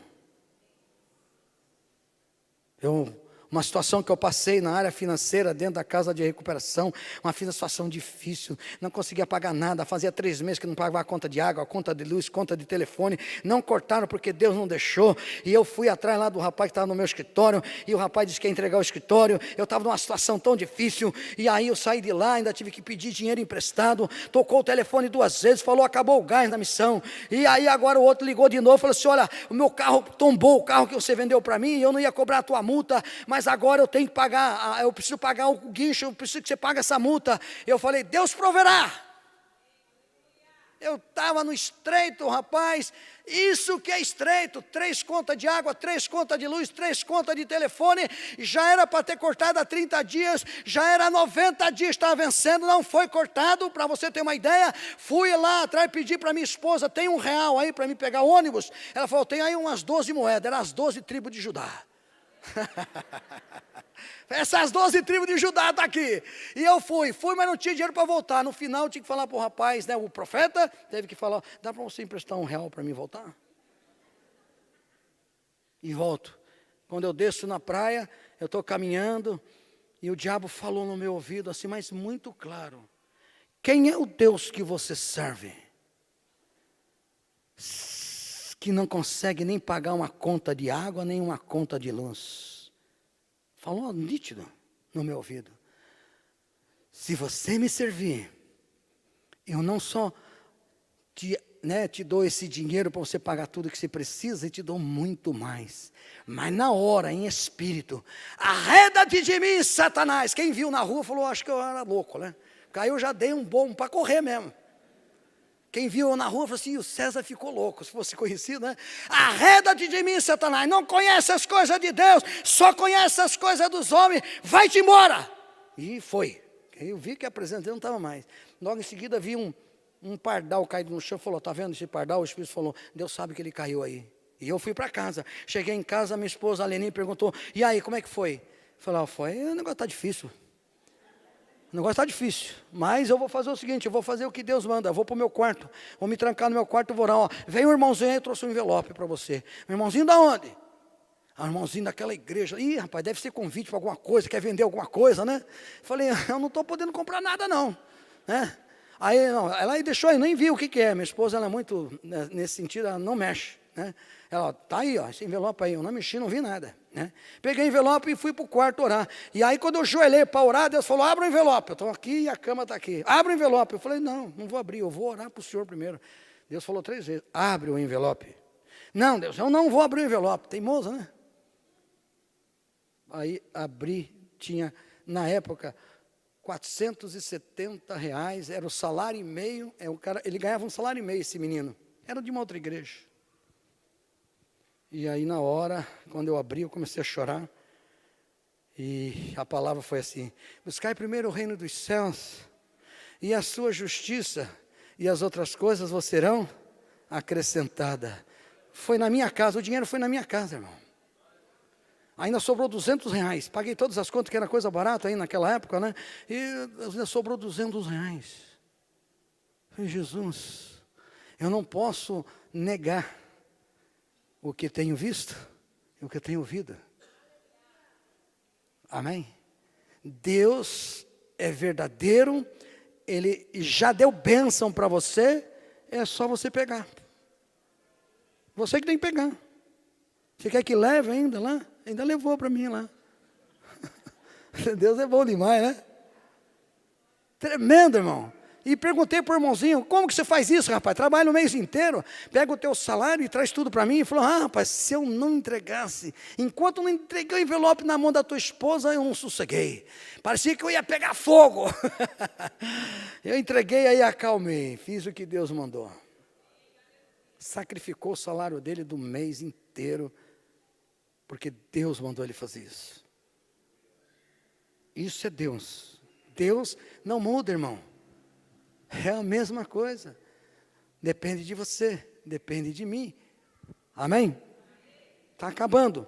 Uma situação que eu passei na área financeira, dentro da casa de recuperação, uma situação difícil, não conseguia pagar nada, fazia 3 meses que não pagava a conta de água, a conta de luz, conta de telefone, não cortaram porque Deus não deixou, e eu fui atrás lá do rapaz que estava no meu escritório, e o rapaz disse que ia entregar o escritório, eu estava numa situação tão difícil, e aí eu saí de lá, ainda tive que pedir dinheiro emprestado, tocou o telefone 2 vezes, falou: acabou o gás na missão, e aí agora o outro ligou de novo, falou assim: olha, o meu carro tombou, o carro que você vendeu para mim, e eu não ia cobrar a tua multa, mas agora eu tenho que pagar, eu preciso pagar o guincho, eu preciso que você pague essa multa. Eu falei: Deus proverá. Eu estava no estreito, rapaz. Isso que é estreito: 3 contas de água, 3 contas de luz, 3 contas de telefone. Já era para ter cortado há 30 dias, já era 90 dias, estava vencendo, não foi cortado, para você ter uma ideia. Fui lá atrás, pedi para minha esposa: tem R$1 aí para me pegar o ônibus? Ela falou: tem aí umas 12 moedas, eram as 12 tribos de Judá. Essas 12 tribos de Judá estão aqui. E eu fui, mas não tinha dinheiro para voltar. No final eu tinha que falar para o rapaz, né, o profeta, teve que falar: dá para você emprestar R$1 para mim voltar? e volto. Quando eu desço na praia, eu estou caminhando, e o diabo falou no meu ouvido assim, mas muito claro: quem é o Deus que você serve, que não consegue nem pagar uma conta de água, nem uma conta de luz? Falou nítido no meu ouvido: se você me servir, eu não só te dou esse dinheiro para você pagar tudo que você precisa, e te dou muito mais. Mas na hora, em espírito, arreda-te de mim, Satanás. Quem viu na rua falou, acho que eu era louco, né? Porque aí eu já dei um bom para correr mesmo. Quem viu eu na rua falou assim, o César ficou louco, se fosse conhecido, né? Arreda-te de mim, Satanás, não conhece as coisas de Deus, só conhece as coisas dos homens, vai-te embora. E foi. Eu vi que a presença não estava mais. Logo em seguida vi um pardal caído no chão, falou, está vendo esse pardal? O Espírito falou, Deus sabe que ele caiu aí. E eu fui para casa. Cheguei em casa, minha esposa, a Leni, perguntou, e aí, como é que foi? Eu falei, o negócio está difícil. O negócio está difícil, mas eu vou fazer o seguinte, eu vou fazer o que Deus manda, eu vou para o meu quarto, vou me trancar no meu quarto, vou orar, vem um irmãozinho aí, trouxe um envelope para você. Um irmãozinho da onde? Um irmãozinho daquela igreja. Ih, rapaz, deve ser convite para alguma coisa, quer vender alguma coisa, né? Falei, eu não estou podendo comprar nada não, né? Aí, não, ela deixou aí, nem viu o que é. Minha esposa, ela é muito, nesse sentido, ela não mexe, né? Ela, tá aí, esse envelope aí, eu não mexi, não vi nada, né? Peguei o envelope e fui para o quarto orar. E aí, quando eu joelhei para orar, Deus falou, abre o envelope. Eu estou aqui e a cama está aqui. Abre o envelope. Eu falei, não vou abrir, eu vou orar para o Senhor primeiro. Deus falou 3 vezes, abre o envelope. Não, Deus, eu não vou abrir o envelope. Teimoso, né? Aí, abri, tinha, na época, R$470, era o salário e meio, ele ganhava um salário e meio, esse menino, era de uma outra igreja. E aí na hora, quando eu abri, eu comecei a chorar, e a palavra foi assim, buscai primeiro o reino dos céus, e a sua justiça, e as outras coisas vos serão acrescentadas. Foi na minha casa, o dinheiro foi na minha casa, irmão. Ainda sobrou R$200, paguei todas as contas, que era coisa barata aí naquela época, né? E ainda sobrou R$200. Falei, Jesus, eu não posso negar o que tenho visto e o que tenho ouvido. Amém? Deus é verdadeiro, Ele já deu bênção para você, é só você pegar. Você que tem que pegar. Você quer que leve ainda lá? Ainda levou para mim lá. Deus é bom demais, né? Tremendo, irmão. E perguntei para o irmãozinho, como que você faz isso, rapaz? Trabalha o mês inteiro, pega o teu salário e traz tudo para mim. E falou, rapaz, se eu não entregasse, enquanto não entreguei o envelope na mão da tua esposa, eu não sosseguei. Parecia que eu ia pegar fogo. Eu entreguei, aí acalmei, fiz o que Deus mandou. Sacrificou o salário dele do mês inteiro, porque Deus mandou ele fazer isso. Isso é Deus. Deus não muda, irmão. É a mesma coisa. Depende de você, depende de mim. Amém? Está acabando.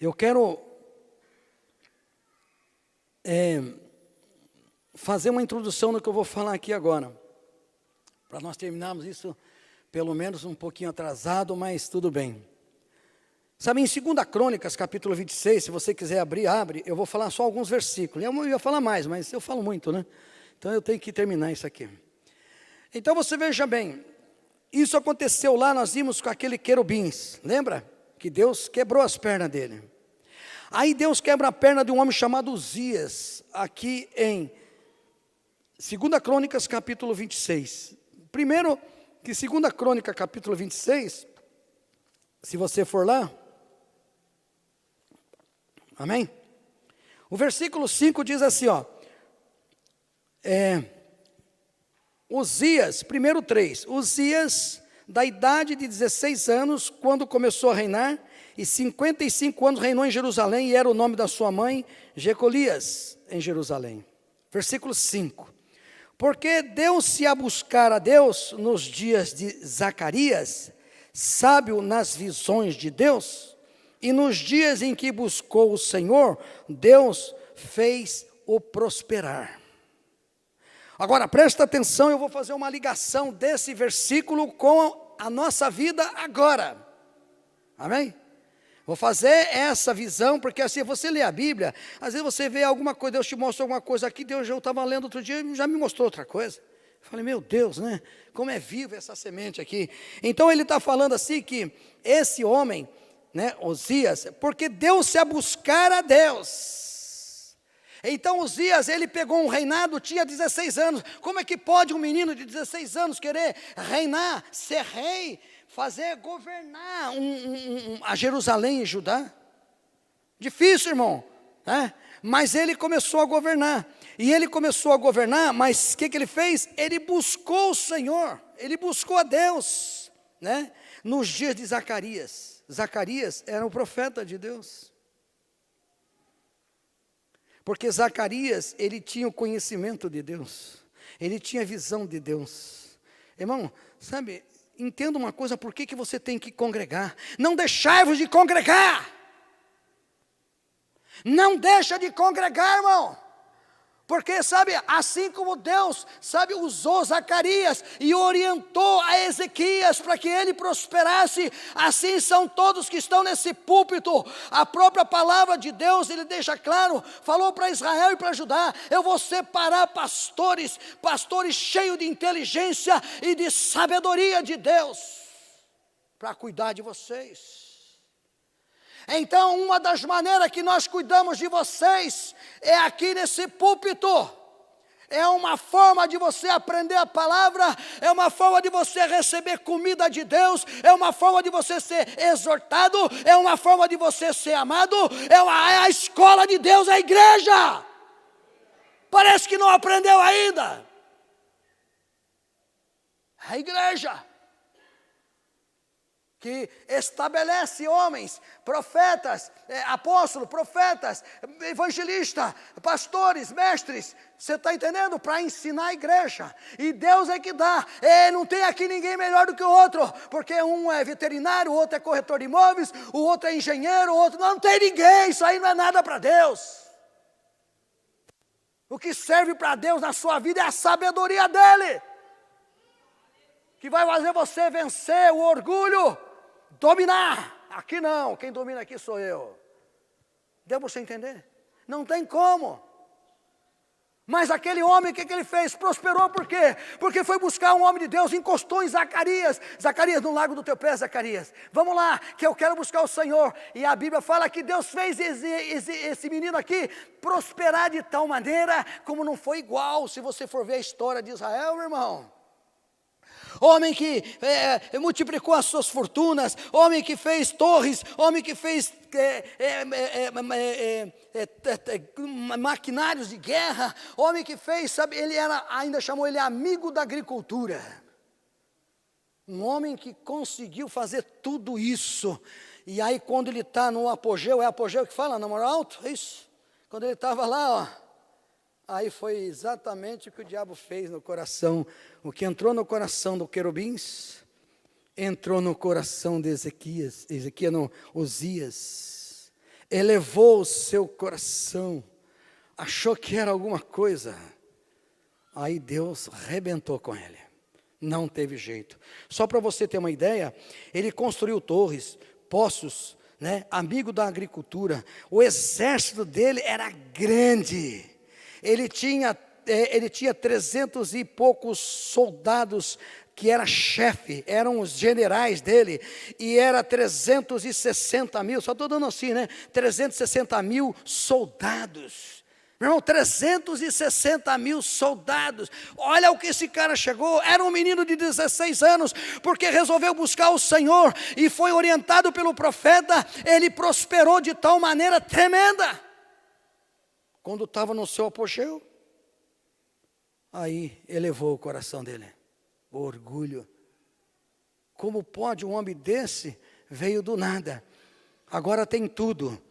Eu quero fazer uma introdução no que eu vou falar aqui agora. Para nós terminarmos isso, pelo menos um pouquinho atrasado, mas tudo bem. Sabe, em 2 Crônicas, capítulo 26, se você quiser abrir, abre, eu vou falar só alguns versículos. Eu ia falar mais, mas eu falo muito, né? Então eu tenho que terminar isso aqui. Então você veja bem, isso aconteceu lá, nós vimos com aquele querubins, lembra? Que Deus quebrou as pernas dele. Aí Deus quebra a perna de um homem chamado Uzias, aqui em 2 Crônicas, capítulo 26. Primeiro, que 2 Crônica, capítulo 26, se você for lá, amém? O versículo 5 diz assim, Uzias, primeiro 3, Uzias, da idade de 16 anos, quando começou a reinar, e 55 anos reinou em Jerusalém, e era o nome da sua mãe, Jecolias, em Jerusalém. Versículo 5. Porque deu-se a buscar a Deus nos dias de Zacarias, sábio nas visões de Deus, e nos dias em que buscou o Senhor, Deus fez-o prosperar. Agora, presta atenção, eu vou fazer uma ligação desse versículo com a nossa vida agora. Amém? Vou fazer essa visão, porque assim, você lê a Bíblia, às vezes você vê alguma coisa, Deus te mostrou alguma coisa aqui, Deus já estava lendo outro dia, já me mostrou outra coisa. Eu falei, meu Deus, né? Como é viva essa semente aqui. Então ele está falando assim que esse homem, né, Uzias, porque deu-se a buscar a Deus. Então Uzias, ele pegou um reinado, tinha 16 anos. Como é que pode um menino de 16 anos querer reinar, ser rei, fazer governar a Jerusalém e Judá? Difícil, irmão, né? Mas ele começou a governar. E ele começou a governar, mas o que ele fez? Ele buscou o Senhor, ele buscou a Deus, né? Nos dias de Zacarias. Zacarias era o profeta de Deus. Porque Zacarias, ele tinha o conhecimento de Deus, ele tinha a visão de Deus. Irmão, sabe, entenda uma coisa, por que você tem que congregar? Não deixai-vos de congregar. Não deixa de congregar, irmão. Porque, sabe, assim como Deus, sabe, usou Zacarias e orientou a Ezequias para que ele prosperasse, assim são todos que estão nesse púlpito. A própria palavra de Deus, ele deixa claro, falou para Israel e para Judá: eu vou separar pastores cheios de inteligência e de sabedoria de Deus, para cuidar de vocês. Então, uma das maneiras que nós cuidamos de vocês é aqui nesse púlpito. É uma forma de você aprender a palavra, é uma forma de você receber comida de Deus, é uma forma de você ser exortado, é uma forma de você ser amado, é a escola de Deus, a igreja. Parece que não aprendeu ainda. A igreja que estabelece homens, profetas, apóstolos, profetas, evangelistas, pastores, mestres, você está entendendo? Para ensinar a igreja, e Deus é que dá, não tem aqui ninguém melhor do que o outro, porque um é veterinário, o outro é corretor de imóveis, o outro é engenheiro, o outro, não tem ninguém, isso aí não é nada para Deus. O que serve para Deus na sua vida é a sabedoria dEle, que vai fazer você vencer o orgulho, dominar. Aqui não, quem domina aqui sou eu. Deu para você entender? Não tem como. Mas aquele homem, o que ele fez? Prosperou por quê? Porque foi buscar um homem de Deus, encostou em Zacarias. Zacarias, no largo do teu pé, Zacarias. Vamos lá, que eu quero buscar o Senhor. E a Bíblia fala que Deus fez esse menino aqui prosperar de tal maneira como não foi igual. Se você for ver a história de Israel, meu irmão. Homem que multiplicou as suas fortunas, homem que fez torres, homem que fez maquinários de guerra, homem que fez, sabe, ainda chamou ele amigo da agricultura. Um homem que conseguiu fazer tudo isso. E aí quando ele está no apogeu, é apogeu que fala, no moral alto, é isso? Quando ele estava lá, ó. Aí foi exatamente o que o diabo fez no coração. O que entrou no coração do querubins, entrou no coração de Ezequias, não, Uzias. Elevou o seu coração, achou que era alguma coisa. Aí Deus arrebentou com ele. Não teve jeito. Só para você ter uma ideia, ele construiu torres, poços, né, amigo da agricultura. O exército dele era grande. Ele tinha 300 e poucos soldados que era chefe, eram os generais dele, e era 360 mil, só estou dando assim, né? 360 mil soldados. Meu irmão, 360 mil soldados. Olha o que esse cara chegou. Era um menino de 16 anos, porque resolveu buscar o Senhor e foi orientado pelo profeta. Ele prosperou de tal maneira tremenda. Quando estava no seu apogeu, aí elevou o coração dele, o orgulho. Como pode um homem desse, veio do nada, agora tem tudo,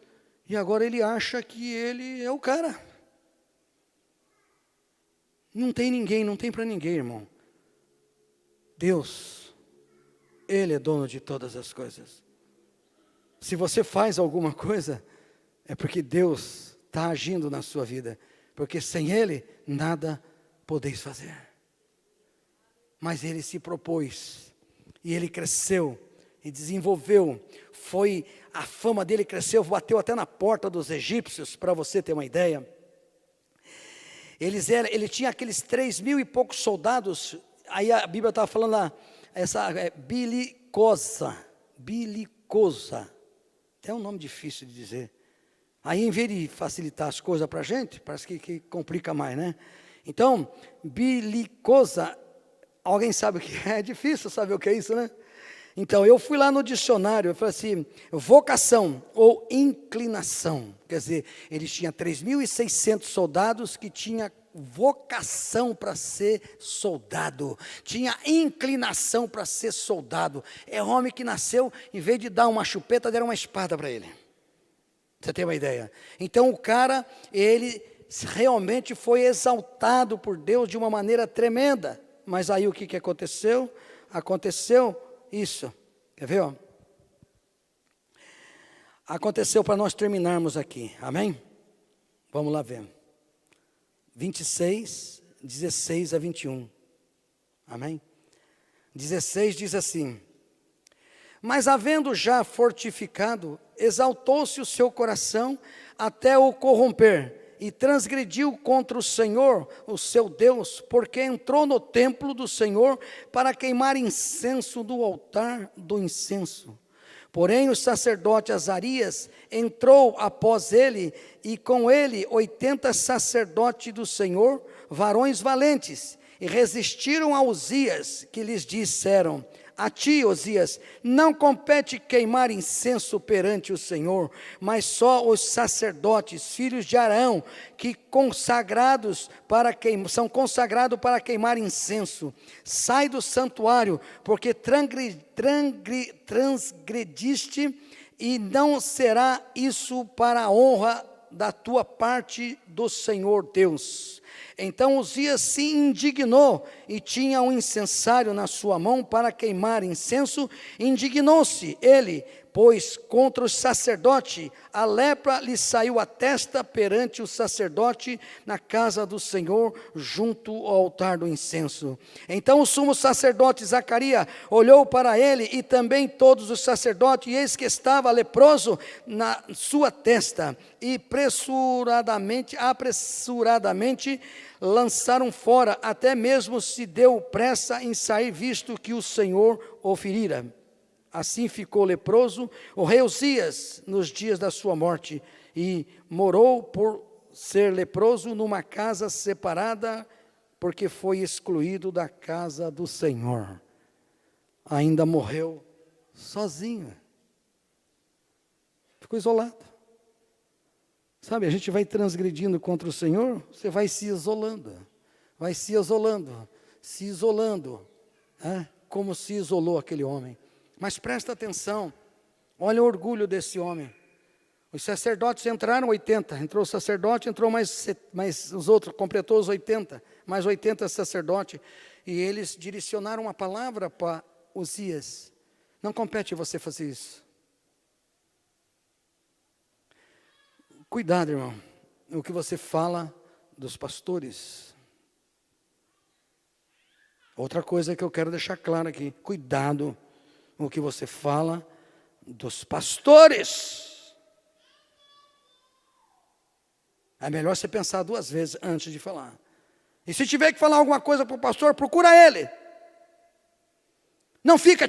e agora ele acha que ele é o cara. Não tem ninguém, não tem para ninguém, irmão. Deus, Ele é dono de todas as coisas. Se você faz alguma coisa, é porque Deus está agindo na sua vida, porque sem Ele, nada podeis fazer. Mas Ele se propôs, e Ele cresceu, e desenvolveu. A fama dele cresceu, bateu até na porta dos egípcios, para você ter uma ideia. Ele tinha aqueles 3.000 e poucos soldados. Aí a Bíblia estava falando bilicosa, é um nome difícil de dizer. Aí, em vez de facilitar as coisas para a gente, parece que complica mais, né? Então, bilicosa, alguém sabe o que é? É difícil saber o que é isso, né? Então, eu fui lá no dicionário, eu falei assim, vocação ou inclinação. Quer dizer, eles tinham 3.600 soldados que tinham vocação para ser soldado, tinha inclinação para ser soldado. É homem que nasceu, em vez de dar uma chupeta, deram uma espada para ele. Você tem uma ideia? Então o cara, ele realmente foi exaltado por Deus de uma maneira tremenda. Mas aí o que aconteceu? Aconteceu isso. Quer ver? Ó? Aconteceu para nós terminarmos aqui. Amém? Vamos lá ver. 26, 16 a 21. Amém? 16 diz assim: mas havendo já fortificado, exaltou-se o seu coração até o corromper, e transgrediu contra o Senhor, o seu Deus, porque entrou no templo do Senhor para queimar incenso do altar do incenso. Porém o sacerdote Azarias entrou após ele, e com ele 80 sacerdotes do Senhor, varões valentes, e resistiram a Uzias, que lhes disseram: a ti, Uzias, não compete queimar incenso perante o Senhor, mas só os sacerdotes, filhos de Arão, que são consagrados para queimar incenso. Sai do santuário, porque transgrediste, e não será isso para a honra da tua parte do Senhor Deus. Então Uzias se indignou, e tinha um incensário na sua mão para queimar incenso. Indignou-se ele, pois contra o sacerdote a lepra lhe saiu à testa perante o sacerdote na casa do Senhor, junto ao altar do incenso. Então o sumo sacerdote Zacarias olhou para ele, e também todos os sacerdotes, e eis que estava leproso na sua testa, e apressuradamente lançaram fora, até mesmo se deu pressa em sair, visto que o Senhor o ferira. Assim ficou leproso o rei Uzias nos dias da sua morte, e morou por ser leproso numa casa separada, porque foi excluído da casa do Senhor. Ainda morreu sozinho. Ficou isolado. Sabe, a gente vai transgredindo contra o Senhor, você vai se isolando, como se isolou aquele homem. Mas presta atenção, olha o orgulho desse homem. Os sacerdotes entraram 80, entrou o sacerdote, entrou mais os outros, completou os 80, mais 80 sacerdotes, e eles direcionaram uma palavra para Uzias: não compete você fazer isso. Cuidado, irmão, o que você fala dos pastores. Outra coisa que eu quero deixar claro aqui: cuidado o que você fala dos pastores. É melhor você pensar 2 vezes antes de falar. E se tiver que falar alguma coisa para o pastor, procura ele. Não fica.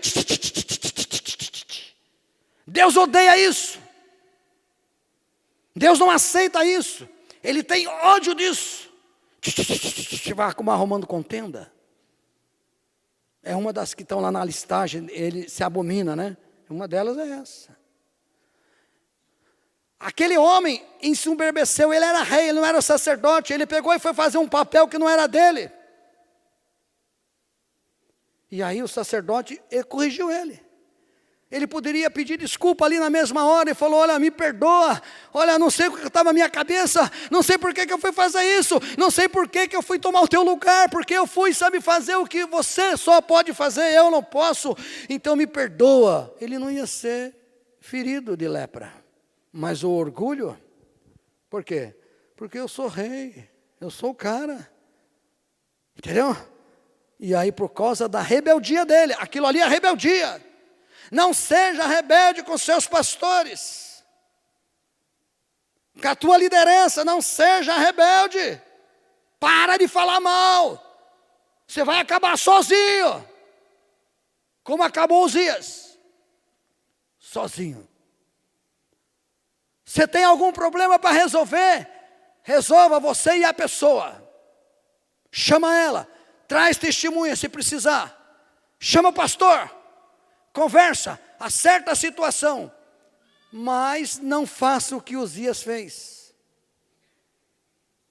Deus odeia isso. Deus não aceita isso. Ele tem ódio disso. Vai arrumando contenda. É uma das que estão lá na listagem, ele se abomina, né? Uma delas é essa. Aquele homem ensoberbeceu, ele era rei, ele não era sacerdote, ele pegou e foi fazer um papel que não era dele. E aí o sacerdote corrigiu ele. Ele poderia pedir desculpa ali na mesma hora e falou: olha, me perdoa, olha, não sei o que estava na minha cabeça, não sei por que eu fui fazer isso, não sei por que eu fui tomar o teu lugar, porque eu fui, sabe, fazer o que você só pode fazer, eu não posso, então me perdoa. Ele não ia ser ferido de lepra, mas o orgulho, por quê? Porque eu sou rei, eu sou o cara, entendeu? E aí por causa da rebeldia dele, aquilo ali é rebeldia. Não seja rebelde com seus pastores. Com a tua liderança, não seja rebelde. Para de falar mal. Você vai acabar sozinho. Como acabou Uzias. Sozinho. Você tem algum problema para resolver? Resolva você e a pessoa. Chama ela. Traz testemunha se precisar. Chama o pastor. Conversa. Acerta a situação. Mas não faça o que Uzias fez.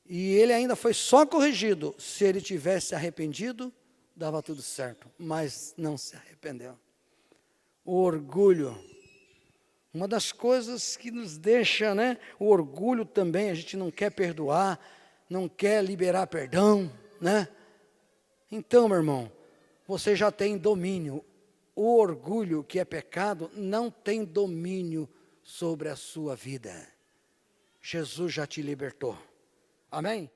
E ele ainda foi só corrigido. Se ele tivesse arrependido, dava tudo certo. Mas não se arrependeu. O orgulho. Uma das coisas que nos deixa, né? O orgulho também, a gente não quer perdoar, não quer liberar perdão, né? Então, meu irmão, você já tem domínio. O orgulho, que é pecado, não tem domínio sobre a sua vida. Jesus já te libertou. Amém?